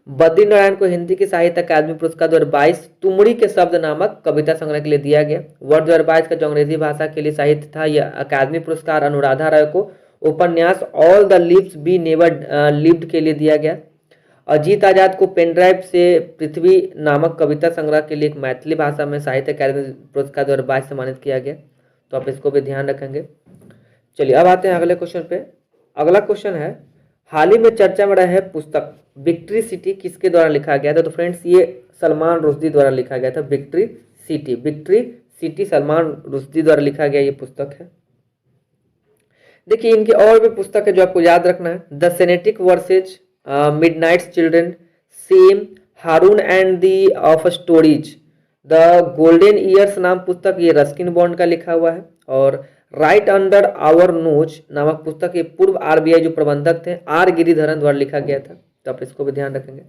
बद्री नारायण को हिंदी के साहित्य अकादमी पुरस्कार 2022 तुमड़ी के शब्द नामक कविता संग्रह के लिए दिया गया। वर्ष 2022 का जो अंग्रेजी भाषा के लिए साहित्य था, यह अकादमी पुरस्कार अनुराधा राय को उपन्यास all the leaves be never lived के लिए दिया गया। अजीत आजाद को पेनड्राइव से पृथ्वी नामक कविता संग्रह के लिए एक मैथिली भाषा में साहित्य अकादमी पुरस्कार 2022 सम्मानित किया गया, तो आप इसको भी ध्यान रखेंगे। चलिए अब आते हैं अगले क्वेश्चन पे। अगला क्वेश्चन है हाल ही में चर्चा में रहे पुस्तक विक्ट्री सिटी किसके द्वारा लिखा गया था? तो फ्रेंड्स ये सलमान रुश्दी द्वारा लिखा गया था। विक्ट्री सिटी सलमान रुश्दी द्वारा लिखा गया ये पुस्तक है। देखिए इनकी और भी पुस्तक है जो आपको याद रखना है। The satanic verses, midnight children, shame, Haroun and the of stories, the golden years नाम पुस्तक ये रस्किन बॉन्ड का लिखा हुआ है। और राइट अंडर आवर नोज नामक पुस्तक ये पूर्व आरबीआई जो प्रबंधक थे आर गिरिधरन द्वारा लिखा गया था, तो आप इसको भी ध्यान रखेंगे।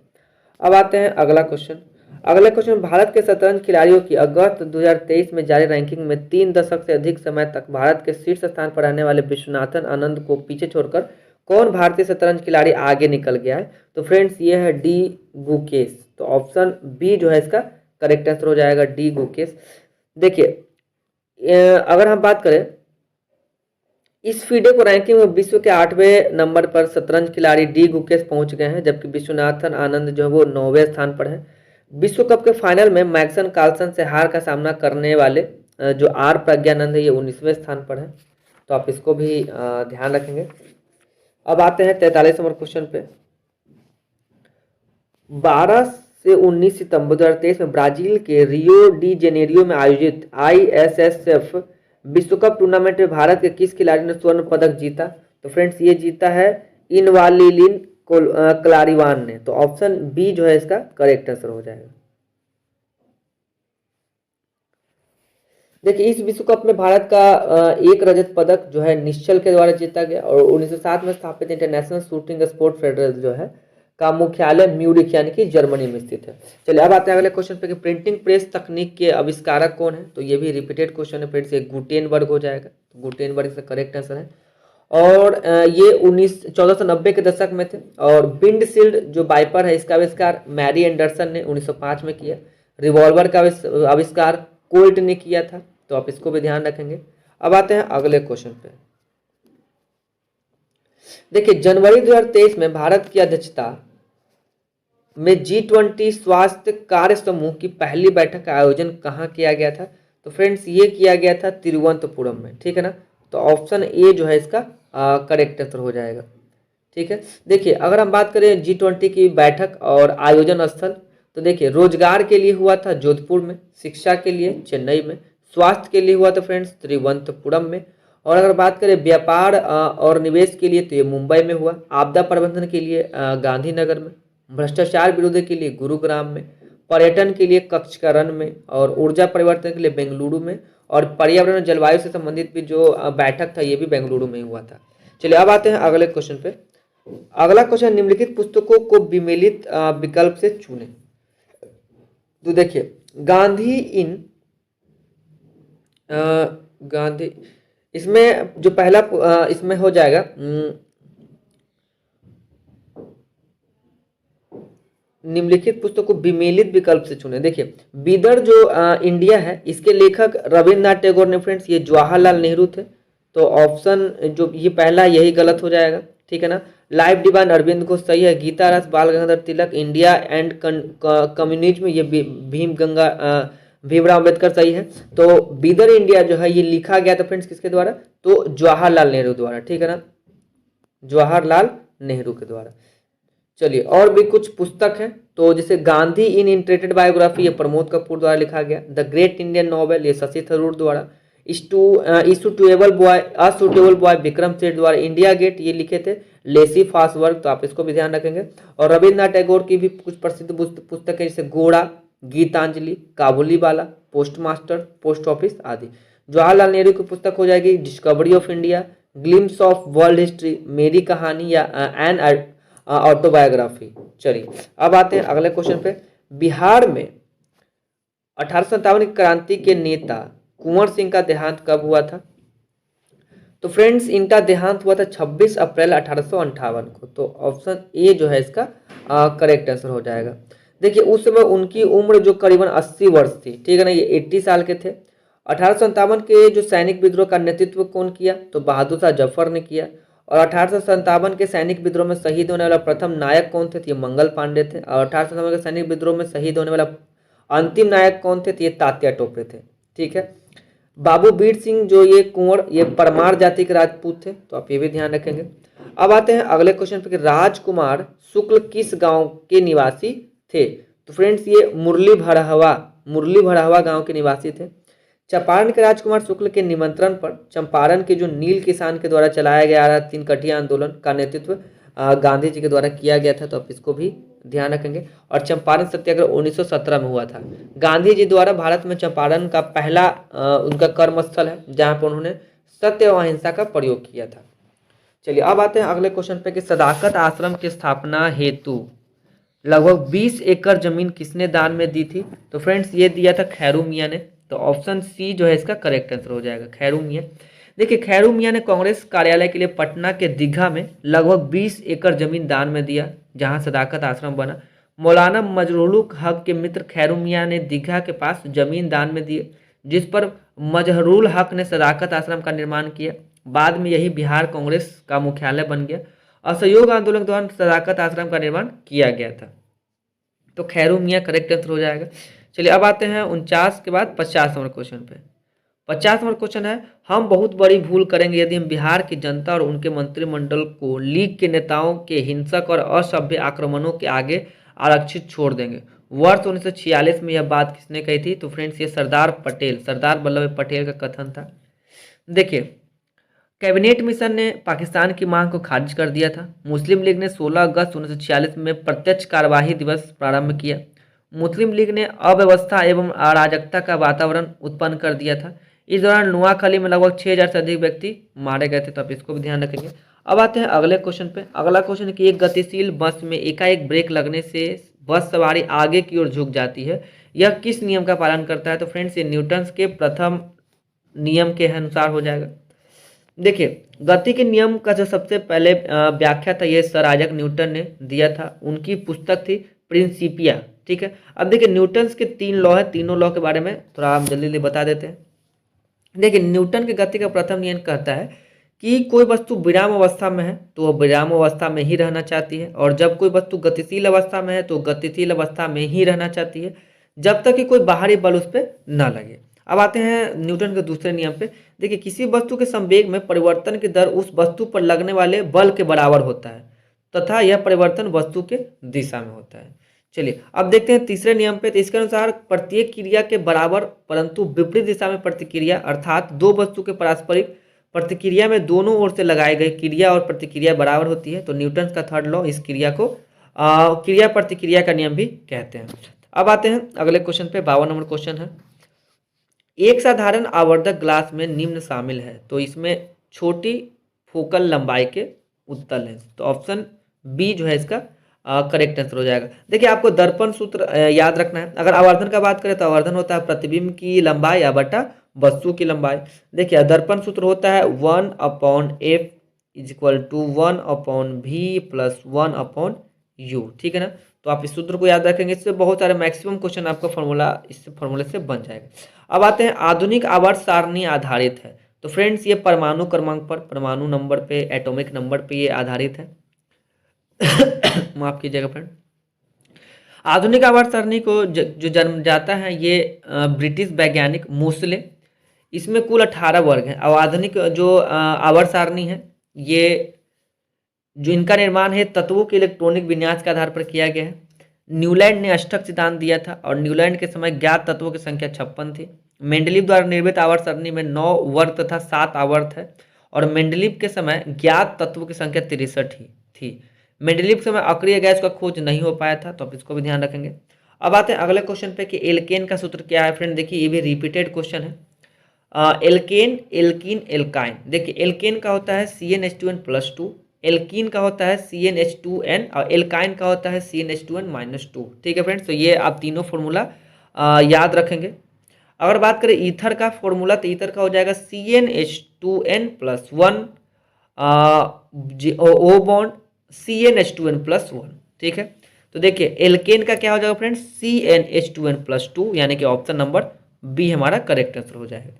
अब आते हैं अगला क्वेश्चन। अगला क्वेश्चन भारत के शतरंज खिलाड़ियों की अगस्त 2023 में जारी रैंकिंग में 3 दशक से अधिक समय तक भारत के शीर्ष स्थान पर रहने वाले विश्वनाथन आनंद को पीछे छोड़कर कौन भारतीय शतरंज खिलाड़ी आगे निकल गया है? तो फ्रेंड्स ये है डी गुकेश, तो ऑप्शन बी जो है इसका करेक्ट आंसर हो जाएगा, डी गुकेश। देखिए अगर हम बात करें इस फीडे को रैंकिंग में विश्व के 8वें नंबर पर शतरंज खिलाड़ी डी गुकेश पहुंच गए हैं, जबकि विश्वनाथन आनंद जो है वो 9वें स्थान पर है। विश्व कप के फाइनल में मैग्सन कार्लसन से हार का सामना करने वाले जो आर प्रज्ञानंद है ये 19वें स्थान पर है, तो आप इसको भी ध्यान रखेंगे। अब आते हैं 43 नंबर क्वेश्चन पे। 12 से 19 सितंबर 2023 में ब्राजील के रियो डी जेनेरियो में आयोजित ISSF विश्व कप टूर्नामेंट में भारत के किस खिलाड़ी ने स्वर्ण पदक जीता? तो फ्रेंड्स ये जीता है इनवालिलिन क्लारीवान ने, तो ऑप्शन बी जो है इसका करेक्ट आंसर हो जाएगा। देखिए इस विश्व कप में भारत का एक रजत पदक जो है निश्चल के द्वारा जीता गया और 1907 में स्थापित इंटरनेशनल शूटिंग स्पोर्ट फेडरेशन जो है का मुख्यालय म्यूरिख यानी कि जर्मनी में स्थित है। चलिए अब आते हैं अगले क्वेश्चन पे कि प्रिंटिंग प्रेस तकनीक के आविष्कारक कौन है? तो ये भी रिपीटेड क्वेश्चन है फ्रेंड्स, ये गुटेनबर्ग हो जाएगा, तो गुटेनबर्ग इसका करेक्ट आंसर है। और ये 1490 के दशक में थे। और विंडशील्ड जो वाइपर है इसका आविष्कार मैरी एंडरसन ने 1905 में किया। रिवॉल्वर का आविष्कार कोल्ट ने किया था, तो आप इसको भी ध्यान रखेंगे। अब आते हैं अगले क्वेश्चन पे। देखिए जनवरी 2023 में भारत की अध्यक्षता में G20 स्वास्थ्य कार्य समूह की पहली बैठक का आयोजन कहाँ किया गया था? तो फ्रेंड्स ये किया गया था तिरुवनंतपुरम में, ठीक है ना, तो ऑप्शन ए जो है इसका करेक्ट आंसर हो जाएगा। ठीक है, देखिए अगर हम बात करें G20 की बैठक और आयोजन स्थल, तो देखिए रोजगार के लिए हुआ था जोधपुर में, शिक्षा के लिए चेन्नई में, स्वास्थ्य के लिए हुआ था फ्रेंड्स तिरुवनंतपुरम में, और अगर बात करें व्यापार और निवेश के लिए तो ये मुंबई में हुआ, आपदा प्रबंधन के लिए गांधीनगर में, भ्रष्टाचार विरोधी के लिए गुरुग्राम में, पर्यटन के लिए कक्षकरण में, और ऊर्जा परिवर्तन के लिए बेंगलुरु में, और पर्यावरण और जलवायु से संबंधित भी जो बैठक था ये भी बेंगलुरु में हुआ था। चलिए अब आते हैं अगले क्वेश्चन पे। अगला क्वेश्चन, निम्नलिखित पुस्तकों को विमेलित विकल्प से चुने। तो देखिए, गांधी इन गांधी, इसमें जो पहला इसमें हो जाएगा निम्नलिखित पुस्तक को विमेलित विकल्प से चुने। देखिए, बीदर जो इंडिया है, इसके लेखक रविन्द्रनाथ टैगोर ने फ्रेंड्स, ये जवाहरलाल नेहरू थे। तो ऑप्शन जो ये पहला यही गलत हो जाएगा, ठीक है ना। लाइफ डिवाइन अरविंद घोष सही है। गीता रस बाल Gangadhar Tilak. India and communism ये भीमराव अम्बेडकर सही है। तो बीदर इंडिया जो है ये लिखा गया था फ्रेंड्स किसके द्वारा, तो जवाहरलाल नेहरू द्वारा, ठीक है ना, जवाहरलाल नेहरू के द्वारा। चलिए, और भी कुछ पुस्तक हैं, तो जैसे गांधी इन इंटरेटेड बायोग्राफी, ये प्रमोद कपूर द्वारा लिखा गया। द ग्रेट इंडियन नॉवेल, ये शशि थरूर द्वारा। असूटेबल बॉय विक्रम सेठ द्वारा। इंडिया गेट ये लिखे थे लेसी फासवर्क, तो आप इसको भी ध्यान रखेंगे। और रविन्द्रनाथ टैगोर की भी कुछ प्रसिद्ध पुस्तक है, जैसे घोड़ा, गीतांजलि, काबुली वाला, पोस्ट मास्टर, पोस्ट ऑफिस आदि। जवाहरलाल नेहरू की पुस्तक हो जाएगी discovery of India, glimpse of world history, मेरी कहानी, या एन ऑटोबायोग्राफी। चलिए, अब आते हैं अगले क्वेश्चन पे। बिहार में 1857 की क्रांति के नेता कुंवर सिंह का देहांत कब हुआ था? तो फ्रेंड्स, इनका देहांत हुआ था 26 अप्रैल 1858 को। तो ऑप्शन ए जो है इसका करेक्ट आंसर हो जाएगा। देखिए, उस समय उनकी उम्र जो करीबन 80 वर्ष थी, ठीक है ना, ये 80 साल के थे। 1857 के जो सैनिक विद्रोह का नेतृत्व कौन किया? तो बहादुर शाह जफर ने किया। और 1857 के सैनिक विद्रोह में शहीद होने वाला प्रथम नायक कौन थे? तो ये मंगल पांडे थे। और 1857 के सैनिक विद्रोह में शहीद होने वाला अंतिम नायक कौन थे? तो ये तात्या टोपे थे, ठीक है। बाबू बीर सिंह जो ये कुंवर, ये परमार जाति के राजपूत थे, तो आप ये भी ध्यान रखेंगे। अब आते हैं अगले क्वेश्चन पे कि राजकुमार शुक्ल किस गांव के निवासी थे? तो फ्रेंड्स, ये मुरली भड़हवा गांव के निवासी थे। चंपारण के राजकुमार शुक्ल के निमंत्रण पर चंपारण के जो नील किसान के द्वारा चलाया गया तीन कठिया आंदोलन का नेतृत्व गांधी जी के द्वारा किया गया था, तो आप इसको भी ध्यान रखेंगे। और चंपारण सत्याग्रह 1917 में हुआ था। गांधी जी द्वारा भारत में चंपारण का पहला उनका कर्मस्थल है, जहां पर उन्होंने सत्य और अहिंसा का प्रयोग किया था। चलिए, अब आते हैं अगले क्वेश्चन पे कि सदाकत आश्रम की स्थापना हेतु लगभग 20 एकड़ जमीन किसने दान में दी थी? तो फ्रेंड्स, ये दिया था खैरू मियाँ ने। तो ऑप्शन सी जो है इसका करेक्ट आंसर हो जाएगा, खैरू मियाँ। देखिए, खैरू मियाँ ने कांग्रेस कार्यालय के लिए पटना के दीघा में लगभग 20 एकड़ जमीन दान में दिया, जहां सदाकत आश्रम बना। मौलाना मजहरूल हक के मित्र खैरू मियाँ ने दीघा के पास जमीन दान में दी, जिस पर मजहरूल हक ने सदाकत आश्रम का निर्माण किया। बाद में यही बिहार कांग्रेस का मुख्यालय बन गया। असहयोग आंदोलन के दौरान सदाकत आश्रम का निर्माण किया गया था। तो खैरू मियाँ करेक्ट आंसर हो जाएगा। चलिए, अब आते हैं 49 के बाद 50 नंबर क्वेश्चन पे। 50 नंबर क्वेश्चन है, हम बहुत बड़ी भूल करेंगे यदि हम बिहार की जनता और उनके मंत्रिमंडल को लीग के नेताओं के हिंसक और असभ्य आक्रमणों के आगे आरक्षित छोड़ देंगे। वर्ष 1946 में यह बात किसने कही थी? तो फ्रेंड्स, ये सरदार वल्लभ भाई पटेल का कथन था। देखिए, कैबिनेट मिशन ने पाकिस्तान की मांग को खारिज कर दिया था। मुस्लिम लीग ने 16 अगस्त 1946 में प्रत्यक्ष कार्यवाही दिवस प्रारंभ किया। मुस्लिम लीग ने अव्यवस्था एवं अराजकता का वातावरण उत्पन्न कर दिया था। इस दौरान नोआखली में लगभग 6000 से अधिक व्यक्ति मारे गए थे, तो आप इसको भी ध्यान रखेंगे। अब आते हैं अगले क्वेश्चन पे। अगला क्वेश्चन है कि एक गतिशील बस में एकाएक ब्रेक लगने से बस सवारी आगे की ओर झुक जाती है, यह किस नियम का पालन करता है? तो फ्रेंड्स, ये न्यूटन के प्रथम नियम के अनुसार हो जाएगा। देखिए, गति के नियम का जो सबसे पहले व्याख्या था, ये सर आइजैक न्यूटन ने दिया था। उनकी पुस्तक थी प्रिंसिपिया, ठीक है। अब देखिए, न्यूटन के 3 लॉ है, तीनों लॉ के बारे में थोड़ा हम जल्दी बता देते हैं। देखिए, न्यूटन के गति का प्रथम नियम कहता है कि कोई वस्तु विराम अवस्था में है तो वह विराम अवस्था में ही रहना चाहती है, और जब कोई वस्तु गतिशील अवस्था में है तो गतिशील अवस्था में ही रहना चाहती है, जब तक कि कोई बाहरी बल उस पर न लगे। अब आते हैं न्यूटन के दूसरे नियम पे। देखिए, किसी वस्तु के संवेग में परिवर्तन की दर उस वस्तु पर लगने वाले बल के बराबर होता है तथा यह परिवर्तन वस्तु के दिशा में होता है। चलिए, अब देखते हैं तीसरे नियम पे। तो इसके अनुसार प्रत्येक क्रिया के बराबर परंतु विपरीत दिशा में प्रतिक्रिया, अर्थात दो वस्तु के पारस्परिक प्रतिक्रिया में दोनों ओर से लगाई गई क्रिया और प्रतिक्रिया बराबर होती है। तो न्यूटन का थर्ड लॉ इस क्रिया को क्रिया प्रतिक्रिया का नियम भी कहते हैं। अब आते हैं अगले क्वेश्चन पे। 52 नंबर क्वेश्चन है, एक साधारण आवर्धक ग्लास में निम्न शामिल है। तो इसमें छोटी फोकल लंबाई के उत्तल लेंस। तो ऑप्शन बी जो है इसका करेक्ट आंसर हो जाएगा। देखिए आपको दर्पण सूत्र याद रखना है। अगर आवर्धन का बात करें तो आवर्धन होता है प्रतिबिंब की लंबाई या बटा वस्तु की लंबाई। देखिए दर्पण सूत्र होता है 1/f is equal to 1/v plus 1/u। ठीक है ना। तो आप इस सूत्र को याद रखेंगे, इससे बहुत सारे मैक्सिमम क्वेश्चन आपका फॉर्मूले से बन जाएगा। अब आते हैं आधुनिक आवर्त सारणी आधारित है। तो फ्रेंड्स ये परमाणु क्रमांक पर, परमाणु नंबर पे, एटॉमिक नंबर पे ये आधारित है। माफ कीजिएगा फ्रेंड। आधुनिक आवर्त सारणी को जो जन्म जाता है ये ब्रिटिश वैज्ञानिक मोसले। इसमें कुल 18 वर्ग हैं। और आधुनिक जो आवर्त सारणी है ये जो इनका निर्माण है तत्वों के इलेक्ट्रॉनिक विन्यास के आधार पर किया गया है। न्यूलैंड ने अष्टक सिद्धांत दिया था और न्यूलैंड के समय ज्ञात तत्वों की संख्या 56 थी। मेंडलीव द्वारा निर्मित आवर्त सारणी में 9 वर्ग तथा 7 आवर्त है और मेंडलीव के समय ज्ञात तत्वों की संख्या 63 ही थी। मेंडलीव के समय अक्रिय गैस का खोज नहीं हो पाया था, तो आप इसको भी ध्यान रखेंगे। अब आते हैं अगले क्वेश्चन पे कि एल्केन का सूत्र क्या है। फ्रेंड देखिए ये भी रिपीटेड क्वेश्चन है। Alkane, alkene, alkyne. देखिए एल्केन का होता है CnH2n+2, एल्कीन का होता है CnH2n और एल्काइन का होता है CnH2n-2। ठीक है फ्रेंड्स, तो ये आप तीनों फॉर्मूला याद रखेंगे। अगर बात करें ईथर का फॉर्मूला तो ईथर का हो जाएगा CnH2n+1 O बॉन्ड CnH2n+1। ठीक है, तो देखिए एल्केन का क्या हो जाएगा फ्रेंड्स CnH2n+2, यानी कि ऑप्शन नंबर बी हमारा करेक्ट आंसर हो जाएगा।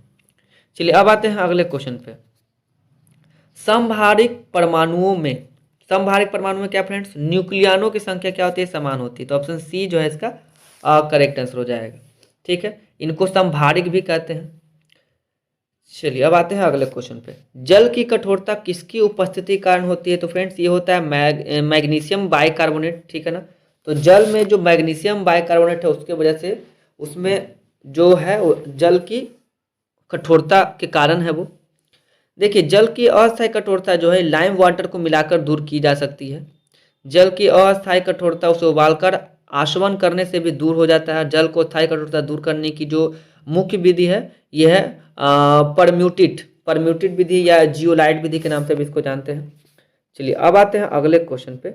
चलिए अब आते हैं अगले क्वेश्चन पे। समभारिक परमाणुओं में, समभारिक परमाणु में क्या फ्रेंड्स, न्यूक्लियनों की संख्या क्या होती है, समान होती है। तो ऑप्शन सी जो है इसका करेक्ट आंसर हो जाएगा। ठीक है, इनको समभारिक भी कहते हैं। चलिए अब आते हैं अगले क्वेश्चन पे। जल की कठोरता किसकी उपस्थिति के कारण होती है। तो फ्रेंड्स ये होता है मैग्नीशियम बाइकार्बोनेट। ठीक है ना, तो जल में जो मैग्नीशियम बाइकार्बोनेट है उसके वजह से उसमें जो है जल की कठोरता के कारण है वो। देखिए जल की अस्थायी कठोरता जो है लाइम वाटर को मिलाकर दूर की जा सकती है। जल की अस्थायी कठोरता उसे उबालकर आशवन करने से भी दूर हो जाता है। जल को स्थायी कठोरता दूर करने की जो मुख्य विधि है यह है परम्यूटेड विधि या जियोलाइट विधि के नाम से भी इसको जानते हैं। चलिए अब आते हैं अगले क्वेश्चन पे।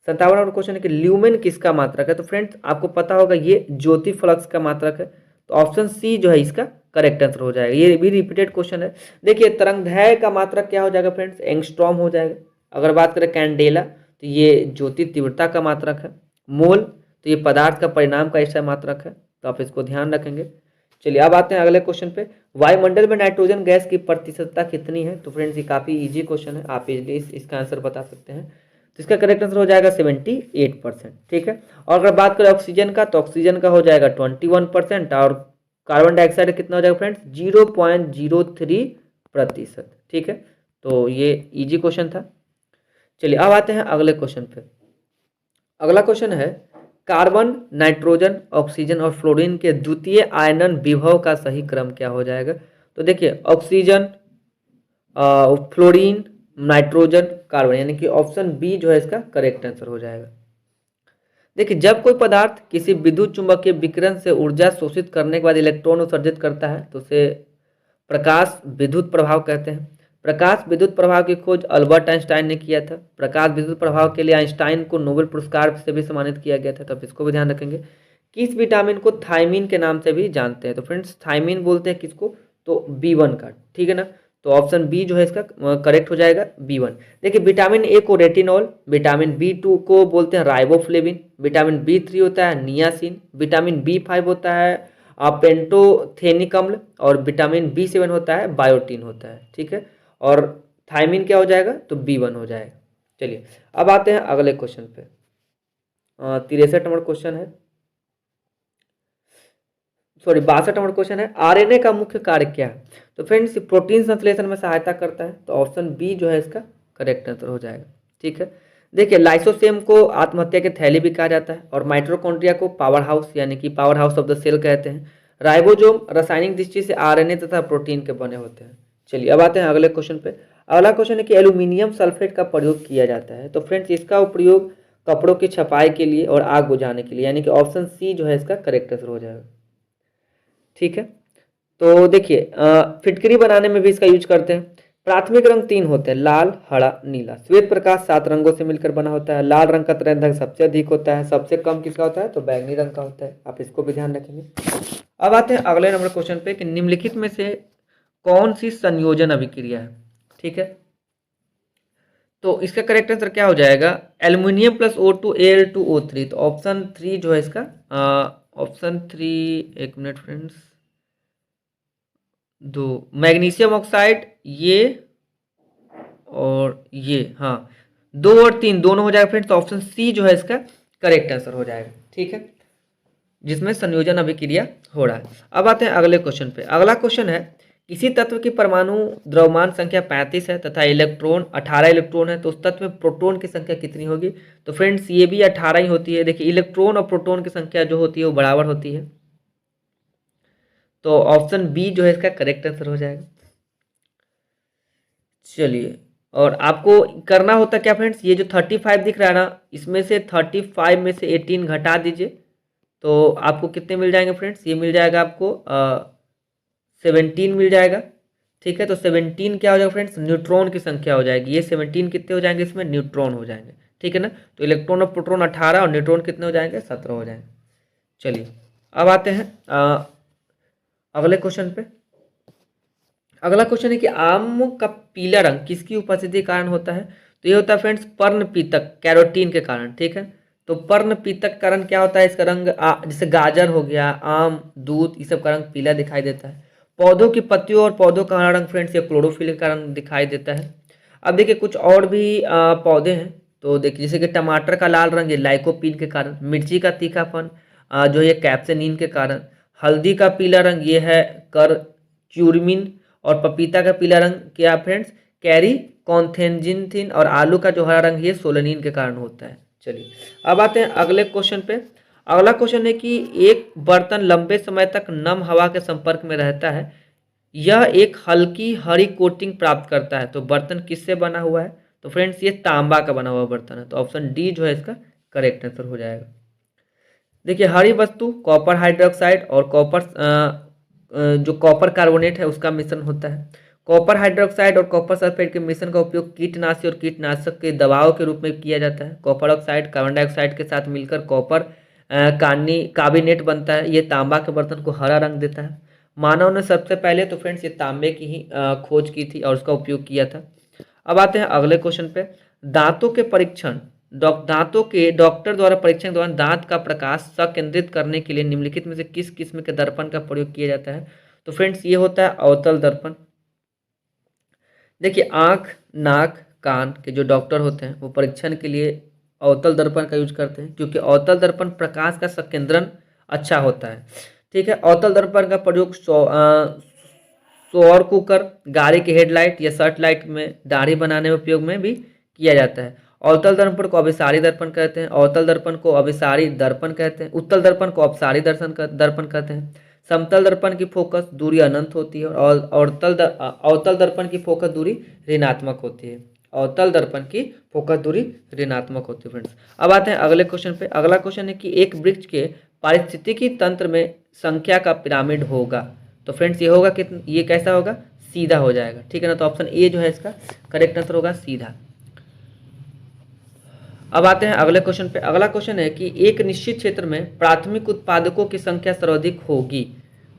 57 नंबर क्वेश्चन है कि ल्यूमेन किसका मात्रक है। तो फ्रेंड्स आपको पता होगा ये ज्योति फ्लक्स का मात्रक है। तो ऑप्शन सी जो है इसका करेक्ट आंसर हो जाएगा। ये भी रिपीटेड क्वेश्चन है। देखिए तरंगदैर्घ्य का मात्रक क्या हो जाएगा फ्रेंड्स, एंगस्ट्रॉम हो जाएगा। अगर बात करें कैंडेला तो ये ज्योति तीव्रता का मात्रक है। मोल तो ये पदार्थ का परिणाम का ऐसा मात्रक है, तो आप इसको ध्यान रखेंगे। चलिए अब आते हैं अगले क्वेश्चन पे। वायुमंडल में नाइट्रोजन गैस की प्रतिशतता कितनी है। तो फ्रेंड्स ये काफी इजी क्वेश्चन है, आप इजीली इसका आंसर बता सकते हैं। तो इसका करेक्ट आंसर हो जाएगा 78%। ठीक है, और अगर बात करें ऑक्सीजन का तो ऑक्सीजन का हो जाएगा 21% और कार्बन डाइऑक्साइड कितना हो जाएगा फ्रेंड्स 0.03%। ठीक है, तो ये इजी क्वेश्चन था। चलिए अब आते हैं अगले क्वेश्चन पे। अगला क्वेश्चन है कार्बन, नाइट्रोजन, ऑक्सीजन और फ्लोरीन के द्वितीय आयनन विभव का सही क्रम क्या हो जाएगा। तो देखिए ऑक्सीजन, फ्लोरीन, नाइट्रोजन, कार्बन, यानी कि ऑप्शन बी जो है इसका करेक्ट आंसर हो जाएगा। देखिए जब कोई पदार्थ किसी विद्युत चुंबकीय विकिरण से ऊर्जा शोषित करने के बाद इलेक्ट्रॉन उत्सर्जित करता है तो उसे प्रकाश विद्युत प्रभाव कहते हैं। प्रकाश विद्युत प्रभाव की खोज अल्बर्ट आइंस्टाइन ने किया था। प्रकाश विद्युत प्रभाव के लिए आइंस्टाइन को नोबेल पुरस्कार से भी सम्मानित किया गया था, तो आप इसको भी ध्यान रखेंगे। किस विटामिन को थायमीन के नाम से भी जानते हैं। तो फ्रेंड्स थायमीन बोलते हैं किसको, तो B1 का। ठीक है ना, तो ऑप्शन बी जो है इसका करेक्ट हो जाएगा B1। देखिए विटामिन ए को रेटिनॉल, विटामिन B2 को बोलते हैं राइबोफ्लेविन, विटामिन B3 होता है नियासिन, विटामिन B5 होता है पेंटोथेनिक अम्ल और विटामिन B7 होता है बायोटीन होता है। ठीक है, और थायमीन क्या हो जाएगा तो B1 हो जाएगा। चलिए अब आते हैं अगले क्वेश्चन पे। 63 नंबर क्वेश्चन है, सॉरी 62 नंबर क्वेश्चन है। आरएनए का मुख्य कार्य क्या है। तो फ्रेंड्स प्रोटीन संश्लेषण में सहायता करता है, तो ऑप्शन बी जो है इसका करेक्ट आंसर हो जाएगा। ठीक है, देखिए लाइसोसोम को आत्महत्या की थैली भी कहा जाता है और माइटोकॉन्ड्रिया को पावर हाउस यानी कि power house of the cell कहते हैं। राइबोसोम रासायनिक दृष्टि से आरएनए तथा प्रोटीन के बने होते हैं। चलिए अब आते हैं अगले क्वेश्चन पे। अगला क्वेश्चन है कि एल्यूमिनियम सल्फेट का प्रयोग किया जाता है। तो फ्रेंड्स इसका प्रयोग कपड़ों की छपाई के लिए और आग बुझाने के लिए, यानी कि ऑप्शन सी जो है इसका करेक्ट आंसर हो जाएगा। ठीक है, तो देखिए फिटकरी बनाने में भी इसका यूज करते हैं। प्राथमिक रंग 3 होते हैं, लाल, हरा, नीला। श्वेत प्रकाश 7 रंगों से मिलकर बना होता है। लाल रंग का तरंग सबसे अधिक होता है, सबसे कम किसका होता है तो बैंगनी रंग का होता है। आप इसको भी ध्यान रखेंगे। अब आते हैं अगले नंबर क्वेश्चन पे कि निम्नलिखित में से कौन सी संयोजन अभिक्रिया है। ठीक है, तो इसका करेक्ट आंसर क्या हो जाएगा, एल्यूमिनियम प्लस O2 Al2O3। तो ऑप्शन 3 जो है इसका, ऑप्शन 3, एक मिनट फ्रेंड्स, दो मैग्नीशियम ऑक्साइड ये और ये, हाँ 2 और 3 दोनों हो जाएगा फ्रेंड्स। तो ऑप्शन सी जो है इसका करेक्ट आंसर हो जाएगा। ठीक है, जिसमें संयोजन अभिक्रिया हो रहा है। अब आते हैं अगले क्वेश्चन पे। अगला क्वेश्चन है, किसी तत्व की परमाणु द्रव्यमान संख्या 35 है तथा इलेक्ट्रॉन 18 इलेक्ट्रॉन है, तो उस तत्व में प्रोटॉन की संख्या कितनी होगी। तो फ्रेंड्स ये भी 18 ही होती है। देखिए इलेक्ट्रॉन और प्रोटॉन की संख्या जो होती है वो बराबर होती है। तो ऑप्शन बी जो है इसका करेक्ट आंसर हो जाएगा। चलिए, और आपको करना होता क्या फ्रेंड्स, ये जो 35 दिख रहा है ना, इसमें से 35 में से 18 घटा दीजिए, तो आपको कितने मिल जाएंगे फ्रेंड्स, ये मिल जाएगा आपको 17 मिल जाएगा। ठीक है, तो 17 क्या हो जाएगा फ्रेंड्स, न्यूट्रॉन की संख्या हो जाएगी। ये 17 कितने हो जाएंगे, इसमें न्यूट्रॉन हो जाएंगे। ठीक है ना, तो इलेक्ट्रॉन और प्रोटॉन 18 और न्यूट्रॉन कितने हो जाएंगे, 17 हो जाएंगे। चलिए अब आते हैं अगले क्वेश्चन पे। अगला क्वेश्चन है कि आम का पीला रंग किसकी उपस्थिति के कारण होता है। तो ये होता है फ्रेंड्स पर्णपितक, कैरोटीन के कारण। ठीक है, तो पर्णपितक के कारण क्या होता है, इसका रंग जैसे गाजर हो गया, आम, दूध, ये सब का रंग पीला दिखाई देता है। पौधों की पत्तियों और पौधों का हरा रंग फ्रेंड्स ये क्लोरोफिल के कारण दिखाई देता है। अब देखिए कुछ और भी पौधे हैं, तो देखिए जैसे कि टमाटर का लाल रंग ये लाइकोपीन के कारण, मिर्ची का तीखापन जो ये कैप्सेनिन के कारण, हल्दी का पीला रंग ये है करक्यूमिन, और पपीता का पीला रंग क्या फ्रेंड्स, कैरी कॉन्थेंजिन, और आलू का जो हरा रंग ये सोलेनिन के कारण होता है। चलिए अब आते हैं अगले क्वेश्चन पे। अगला क्वेश्चन है कि एक बर्तन लंबे समय तक नम हवा के संपर्क में रहता है, यह एक हल्की हरी कोटिंग प्राप्त करता है, तो बर्तन किससे बना हुआ है। तो फ्रेंड्स ये तांबा का बना हुआ बर्तन है। तो ऑप्शन डी जो है इसका करेक्ट आंसर हो जाएगा। देखिए हरी वस्तु कॉपर हाइड्रोक्साइड और कॉपर जो कॉपर कार्बोनेट है उसका मिश्रण होता है। कॉपर हाइड्रोक्साइड और कॉपर सल्फेट के मिश्रण का उपयोग कीटनाशी और कीटनाशक के दवाओं के रूप में किया जाता है। कॉपर ऑक्साइड कार्बन डाइऑक्साइड के साथ मिलकर कॉपर कार्बोनेट बनता है। ये तांबा के बर्तन को हरा रंग देता है। मानव ने सबसे पहले तो फ्रेंड्स ये तांबे की ही खोज की थी और उसका उपयोग किया था। अब आते हैं अगले क्वेश्चन पे। दांतों के परीक्षण दांतों के डॉक्टर द्वारा परीक्षण के दौरान दांत का प्रकाश संकेंद्रित करने के लिए निम्नलिखित में से किस किस्म के दर्पण का प्रयोग किया जाता है। तो फ्रेंड्स ये होता है अवतल दर्पण। देखिए आंख, नाक, कान के जो डॉक्टर होते हैं वो परीक्षण के लिए अवतल दर्पण का यूज करते हैं, क्योंकि अवतल दर्पण प्रकाश का संकेंद्रण अच्छा होता है। ठीक है, अवतल दर्पण का प्रयोग सौर कुकर, गाड़ी की हेडलाइट या सर्च लाइट में दाढ़ी बनाने में उपयोग में भी किया जाता है। अवतल दर्पण को अभिसारी दर्पण कहते हैं। अवतल दर्पण को अभिसारी दर्पण कहते हैं। उत्तल दर्पण को अपसारी दर्पण कहते हैं। समतल दर्पण की फोकस दूरी अनंत होती है और अवतल दर्पण की फोकस दूरी ऋणात्मक होती है। अवतल दर्पण की फोकस दूरी ऋणात्मक होती है फ्रेंड्स। अब आते हैं अगले क्वेश्चन पे। अगला क्वेश्चन है कि एक वृक्ष के पारिस्थितिकी तंत्र में संख्या का पिरामिड होगा। तो फ्रेंड्स ये होगा कितना, ये कैसा होगा, सीधा हो जाएगा। ठीक है ना, तो ऑप्शन ए जो है इसका करेक्ट आंसर होगा, सीधा। अब आते हैं अगले क्वेश्चन पे। अगला क्वेश्चन है कि एक निश्चित क्षेत्र में प्राथमिक उत्पादकों की संख्या सर्वाधिक होगी।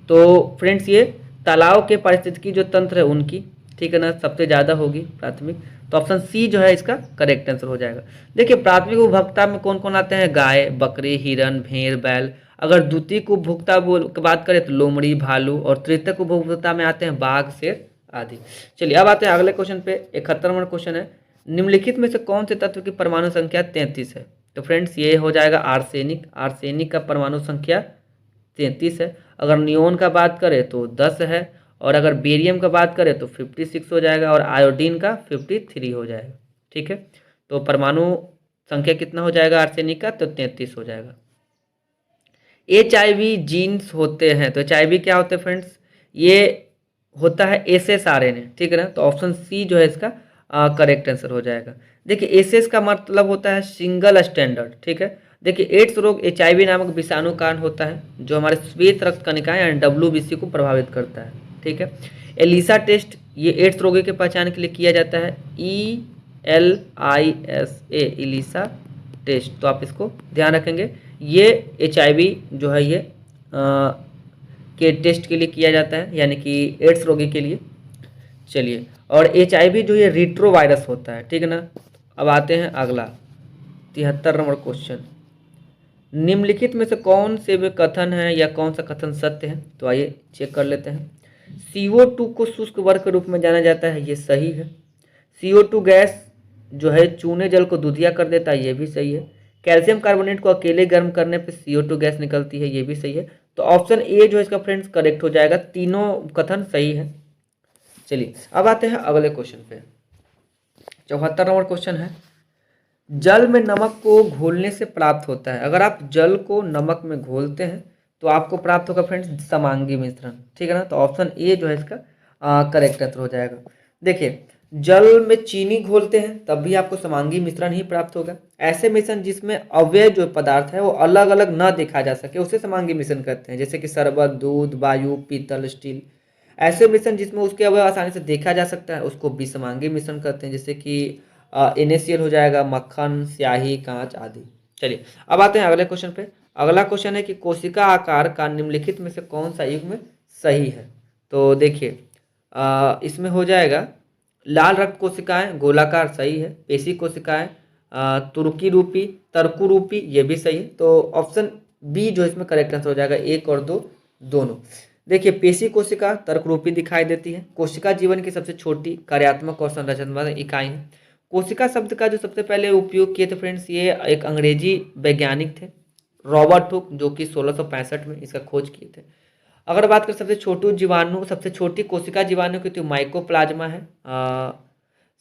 तो फ्रेंड्स ये तालाब के पारिस्थितिकी जो तंत्र है उनकी, ठीक है ना, सबसे ज़्यादा होगी प्राथमिक। तो ऑप्शन सी जो है इसका करेक्ट आंसर हो जाएगा। देखिए प्राथमिक उपभोक्ता में कौन कौन आते हैं, गाय, बकरी, हिरन, भेड़, बैल। अगर द्वितीयक उपभोक्ता की बात करें तो लोमड़ी, भालू, और तृतीयक उपभोक्ता में आते हैं बाघ, शेर आदि। चलिए अब आते हैं अगले क्वेश्चन पे। 71वां नंबर क्वेश्चन है, निम्नलिखित में से कौन से तत्व की परमाणु संख्या 33 है। तो फ्रेंड्स ये हो जाएगा आर्सेनिक। आर्सेनिक का परमाणु संख्या 33 है। अगर नियोन का बात करें तो 10 है, और अगर बेरियम का बात करें तो 56 हो जाएगा, और आयोडीन का 53 हो जाएगा। ठीक है, तो परमाणु संख्या कितना हो जाएगा आर्सेनिक का, तो 33 हो जाएगा। HIV जीन्स होते हैं, तो HIV क्या होते हैं फ्रेंड्स, ये होता है SSRNA। ठीक है ना, तो ऑप्शन सी जो है इसका करेक्ट आंसर हो जाएगा। देखिए एसएस का मतलब होता है सिंगल स्टैंडर्ड। ठीक है, देखिए एड्स रोग HIV नामक विषाणु कारण होता है जो हमारे श्वेत रक्त कणिकाएं यानी WBC को प्रभावित करता है। ठीक है, एलिसा टेस्ट ये एड्स रोगी की पहचान के लिए किया जाता है ELISA इलीसा टेस्ट। तो आप इसको ध्यान रखेंगे। ये HIV जो है ये के टेस्ट के लिए किया जाता है, यानी कि एड्स रोगी के लिए। चलिए, और HIV जो ये रिट्रो वायरस होता है, ठीक है ना। अब आते हैं अगला 73 नंबर क्वेश्चन। निम्नलिखित में से कौन से वे कथन है या कौन सा कथन सत्य है? तो आइए चेक कर लेते हैं। CO2 को शुष्क वर्ग के रूप में जाना जाता है, ये सही है। CO2 गैस जो है चूने जल को दूधिया कर देता है, ये भी सही है। कैल्शियम कार्बोनेट को अकेले गर्म करने पर CO2 गैस निकलती है, ये भी सही है। तो ऑप्शन ए जो है इसका फ्रेंड्स करेक्ट हो जाएगा, तीनों कथन सही है। चलिए अब आते हैं अगले क्वेश्चन पे। 74 नंबर क्वेश्चन है, जल में नमक को घोलने से प्राप्त होता है। अगर आप जल को नमक में घोलते हैं तो आपको प्राप्त होगा फ्रेंड्स समांगी मिश्रण, ठीक है ना। तो ऑप्शन ए जो है इसका करेक्ट आंसर हो जाएगा। देखिए, जल में चीनी घोलते हैं तब भी आपको समांगी मिश्रण ही प्राप्त होगा। ऐसे मिश्रण जिसमें अव्यय जो पदार्थ है वो अलग अलग न देखा जा सके उसे समांगी मिश्रण कहते हैं, जैसे कि शरबत, दूध, वायु, पीतल, स्टील। ऐसे मिश्रण जिसमें उसके अवयव आसानी से देखा जा सकता है उसको विसमांगी मिश्रण कहते हैं, जैसे कि NaCl हो जाएगा, मक्खन, स्याही, कांच आदि। चलिए अब आते हैं अगले क्वेश्चन पे। अगला क्वेश्चन है कि कोशिका आकार का निम्नलिखित में से कौन सा युग्म सही है? तो देखिए, इसमें हो जाएगा लाल रक्त कोशिकाएं गोलाकार, सही है। पेशी कोशिकाएं तुर्की रूपी, तर्कु रूपी, ये भी सही है। तो ऑप्शन बी जो इसमें करेक्ट आंसर हो जाएगा, 1 और 2 दोनों। देखिए, पेशी कोशिका तर्क रूपी दिखाई देती है। कोशिका जीवन की सबसे छोटी कार्यात्मक और संरचनात्मक इकाई है। कोशिका शब्द का जो सबसे पहले उपयोग किए थे फ्रेंड्स, ये एक अंग्रेजी वैज्ञानिक थे, रॉबर्ट हुक, जो कि 1665 में इसका खोज किए थे। अगर बात करें सबसे छोटी जीवाणु, सबसे छोटी कोशिका जीवाणु की, तो माइकोप्लाज्मा है।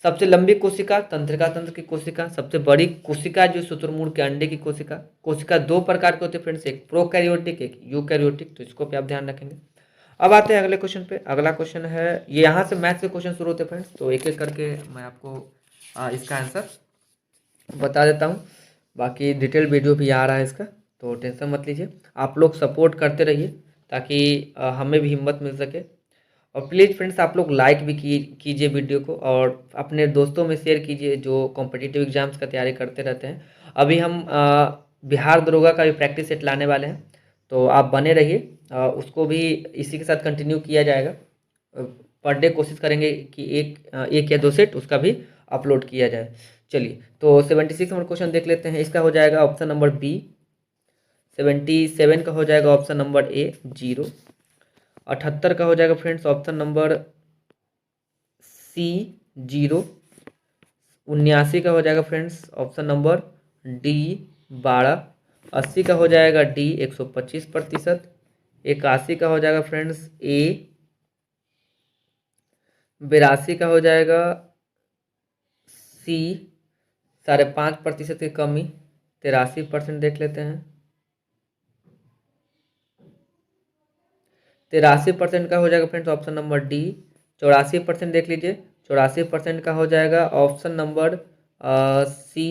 सबसे लंबी कोशिका तंत्रिका तंत्र की कोशिका। सबसे बड़ी कोशिका जो शुतुरमुर्ग के अंडे की कोशिका। कोशिका दो प्रकार के होते हैं फ्रेंड्स, एक प्रोकैरियोटिक, एक यूकैरियोटिक। तो इसको भी आप ध्यान रखेंगे। अब आते हैं अगले क्वेश्चन पे। अगला क्वेश्चन है, ये यहाँ से मैथ्स के क्वेश्चन शुरू होते हैं फ्रेंड्स, तो एक एक करके मैं आपको इसका आंसर बता देता हूँ। बाकी डिटेल वीडियो भी आ रहा है इसका, तो टेंशन मत लीजिए। आप लोग सपोर्ट करते रहिए ताकि हमें भी हिम्मत मिल सके। और प्लीज़ फ्रेंड्स आप लोग लाइक भी कीजिए वीडियो को, और अपने दोस्तों में शेयर कीजिए जो कॉम्पिटिटिव एग्जाम्स का तैयारी करते रहते हैं। अभी हम बिहार दरोगा का भी प्रैक्टिस सेट लाने वाले हैं, तो आप बने रहिए। उसको भी इसी के साथ कंटिन्यू किया जाएगा। पर डे कोशिश करेंगे कि एक या दो सेट उसका भी अपलोड किया जाए। चलिए, तो 76 नंबर क्वेश्चन देख लेते हैं। इसका हो जाएगा ऑप्शन नंबर बी। 77 का हो जाएगा ऑप्शन नंबर ए 0। 78 का हो जाएगा फ्रेंड्स ऑप्शन नंबर सी 0। 79 का हो जाएगा फ्रेंड्स ऑप्शन नंबर डी 12। 80 का हो जाएगा डी 125%। 81 का हो जाएगा फ्रेंड्स ए। 82 का हो जाएगा सी 5.5% की कमी। 83% देख लेते हैं। 83% का हो जाएगा फ्रेंड्स ऑप्शन नंबर डी। 84% देख लीजिए। 84% का हो जाएगा ऑप्शन नंबर सी।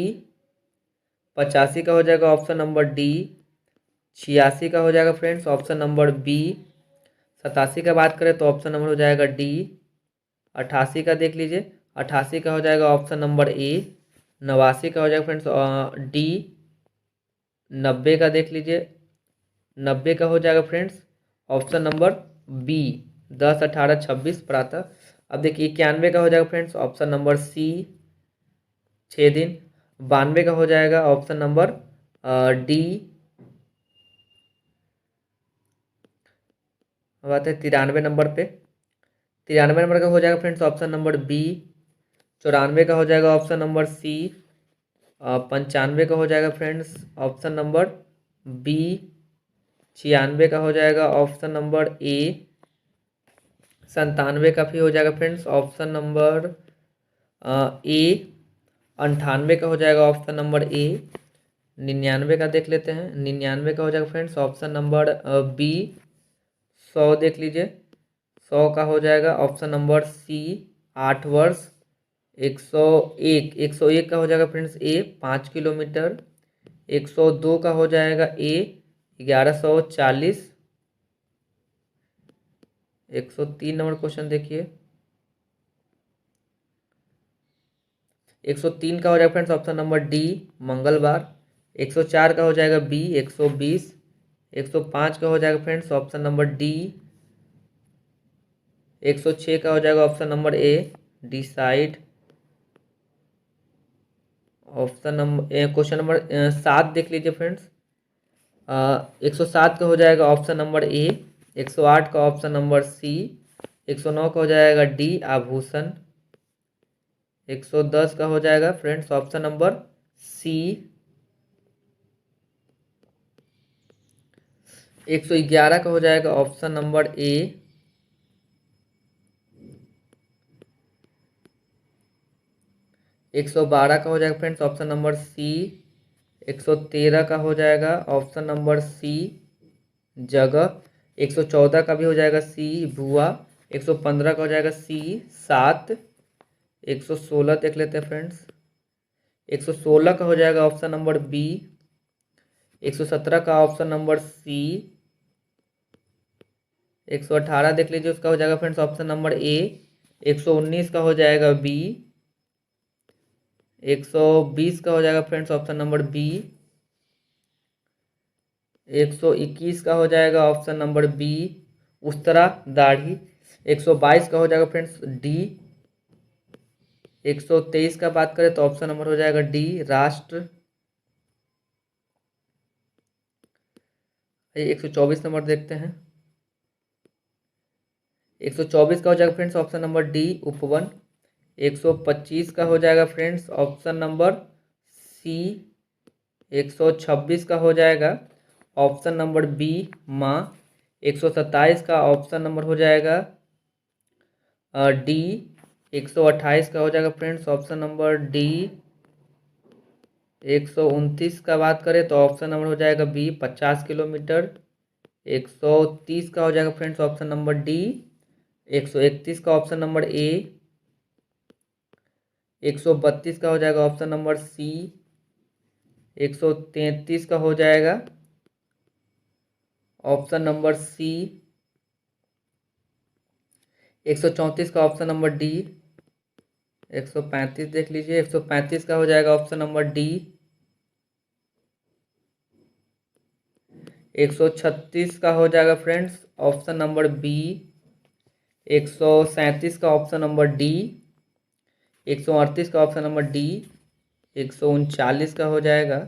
85 का हो जाएगा ऑप्शन नंबर डी। 86 का हो जाएगा फ्रेंड्स ऑप्शन नंबर बी। 87 का बात करें तो ऑप्शन नंबर हो जाएगा डी। 88 का देख लीजिए। 88 का हो जाएगा ऑप्शन नंबर ए। 89 का हो जाएगा फ्रेंड्स डी। 90 का देख लीजिए। 90 का हो जाएगा फ्रेंड्स ऑप्शन नंबर बी 10, 18, 26 प्रातः। अब देखिए 91 का हो जाएगा फ्रेंड्स ऑप्शन नंबर सी 6 दिन। 92 का हो जाएगा ऑप्शन नंबर डी। अब आते हैं 93 नंबर पे। 93 नंबर का हो जाएगा फ्रेंड्स ऑप्शन नंबर बी। 94 का हो जाएगा ऑप्शन नंबर सी। 95 का हो जाएगा फ्रेंड्स ऑप्शन नंबर बी। 96 का हो जाएगा ऑप्शन नंबर ए। 97 का भी हो जाएगा फ्रेंड्स ऑप्शन नंबर ए। 98 का हो जाएगा ऑप्शन नंबर ए। 99 का देख लेते हैं। 99 का हो जाएगा फ्रेंड्स ऑप्शन नंबर बी। 100 देख लीजिए। 100 का हो जाएगा ऑप्शन नंबर सी 8 वर्ष। 101 का हो जाएगा फ्रेंड्स ए 5 किलोमीटर। 102 का हो जाएगा ए 1140। 103 नंबर क्वेश्चन देखिए। 103 का हो जाएगा फ्रेंड्स ऑप्शन नंबर डी मंगलवार। 104 का हो जाएगा बी 120। 105 का हो जाएगा फ्रेंड्स ऑप्शन नंबर डी। 106 का हो जाएगा option number A decide. Option number question number 7 देख लीजिए फ्रेंड्स। 107 का हो जाएगा ऑप्शन नंबर ए। 108 का ऑप्शन नंबर सी। 109 का हो जाएगा डी आभूषण। 110 का हो जाएगा फ्रेंड्स ऑप्शन नंबर सी। 111 का हो जाएगा ऑप्शन नंबर ए। 112 का हो जाएगा फ्रेंड्स ऑप्शन नंबर सी। 113 का हो जाएगा ऑप्शन नंबर सी जगह। 114 का भी हो जाएगा सी भुआ। 115 का हो जाएगा सी 7। 116 देख लेते हैं फ्रेंड्स। 116 का हो जाएगा ऑप्शन नंबर बी। 117 का ऑप्शन नंबर सी। 118 देख लीजिए उसका हो जाएगा फ्रेंड्स ऑप्शन नंबर ए। 119 का हो जाएगा बी। 120 का हो जाएगा फ्रेंड्स ऑप्शन नंबर बी। 121 का हो जाएगा ऑप्शन नंबर बी उस्तरा दाढ़ी। 122 का हो जाएगा फ्रेंड्स डी। 123 का बात करें तो ऑप्शन नंबर हो जाएगा डी राष्ट्र। 124 नंबर देखते हैं। 124 का हो जाएगा फ्रेंड्स ऑप्शन नंबर डी उपवन। 125 का हो जाएगा फ्रेंड्स ऑप्शन नंबर सी। 126 का हो जाएगा ऑप्शन नंबर बी माँ। 127 का ऑप्शन नंबर हो जाएगा डी। 128 का हो जाएगा फ्रेंड्स ऑप्शन नंबर डी। 129 का बात करें तो ऑप्शन नंबर हो जाएगा बी 50 किलोमीटर। 130 का हो जाएगा फ्रेंड्स ऑप्शन नंबर डी। 131 का ऑप्शन नंबर ए। 132 का हो जाएगा ऑप्शन नंबर सी। 133 का हो जाएगा ऑप्शन नंबर सी। 134 का ऑप्शन नंबर डी। 135 देख लीजिए। 135 का हो जाएगा ऑप्शन नंबर डी। 136 का हो जाएगा फ्रेंड्स ऑप्शन नंबर बी। 137 का ऑप्शन नंबर डी। 138 का ऑप्शन नंबर डी। 139 का हो जाएगा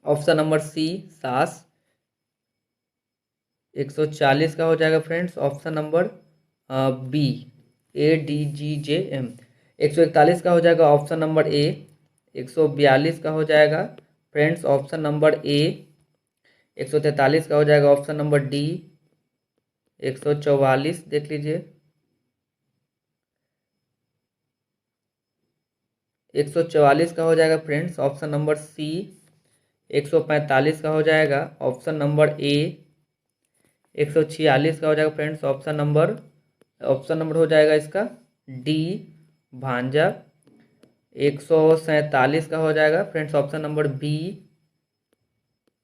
ऑप्शन नंबर सी सास। 140 का हो जाएगा friends option number B ADGJM। 141 का हो जाएगा ऑप्शन नंबर ए। 142 का हो जाएगा फ्रेंड्स ऑप्शन नंबर ए। 143 का हो जाएगा ऑप्शन नंबर डी। 144 देख लीजिए। 144 का हो जाएगा फ्रेंड्स ऑप्शन नंबर सी। 145 का हो जाएगा ऑप्शन नंबर ए। 146 का हो जाएगा फ्रेंड्स ऑप्शन नंबर हो जाएगा इसका डी भांजा। 147 का हो जाएगा फ्रेंड्स ऑप्शन नंबर बी।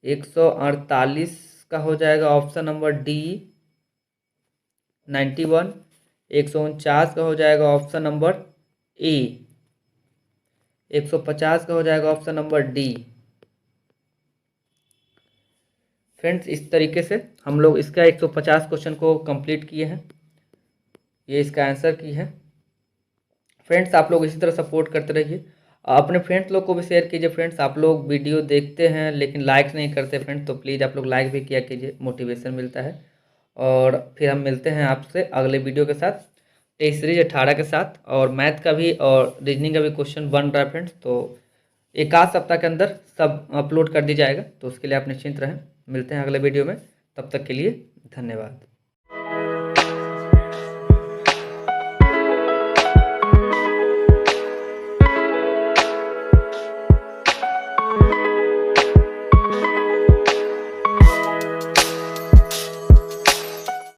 148 का हो जाएगा ऑप्शन नंबर डी 91। 149 का हो जाएगा ऑप्शन नंबर ए। 150 का हो जाएगा ऑप्शन नंबर डी। फ्रेंड्स इस तरीके से हम लोग इसका 150 क्वेश्चन को कंप्लीट किए हैं। ये इसका आंसर की है। फ्रेंड्स आप लोग इसी तरह सपोर्ट करते रहिए। अपने फ्रेंड्स लोग को भी शेयर कीजिए। फ्रेंड्स आप लोग वीडियो देखते हैं लेकिन लाइक नहीं करते फ्रेंड्स, तो प्लीज़ आप लोग लाइक भी किया कीजिए, मोटिवेशन मिलता है। और फिर हम मिलते हैं आपसे अगले वीडियो के साथ टेस्ट सीरीज 18 के साथ। और मैथ का भी और रीजनिंग का भी क्वेश्चन बन रहा है फ्रेंड्स, तो एक आध सप्ताह के अंदर सब अपलोड कर दी जाएगा, तो उसके लिए आप निश्चिंत रहें। मिलते हैं अगले वीडियो में, तब तक के लिए धन्यवाद।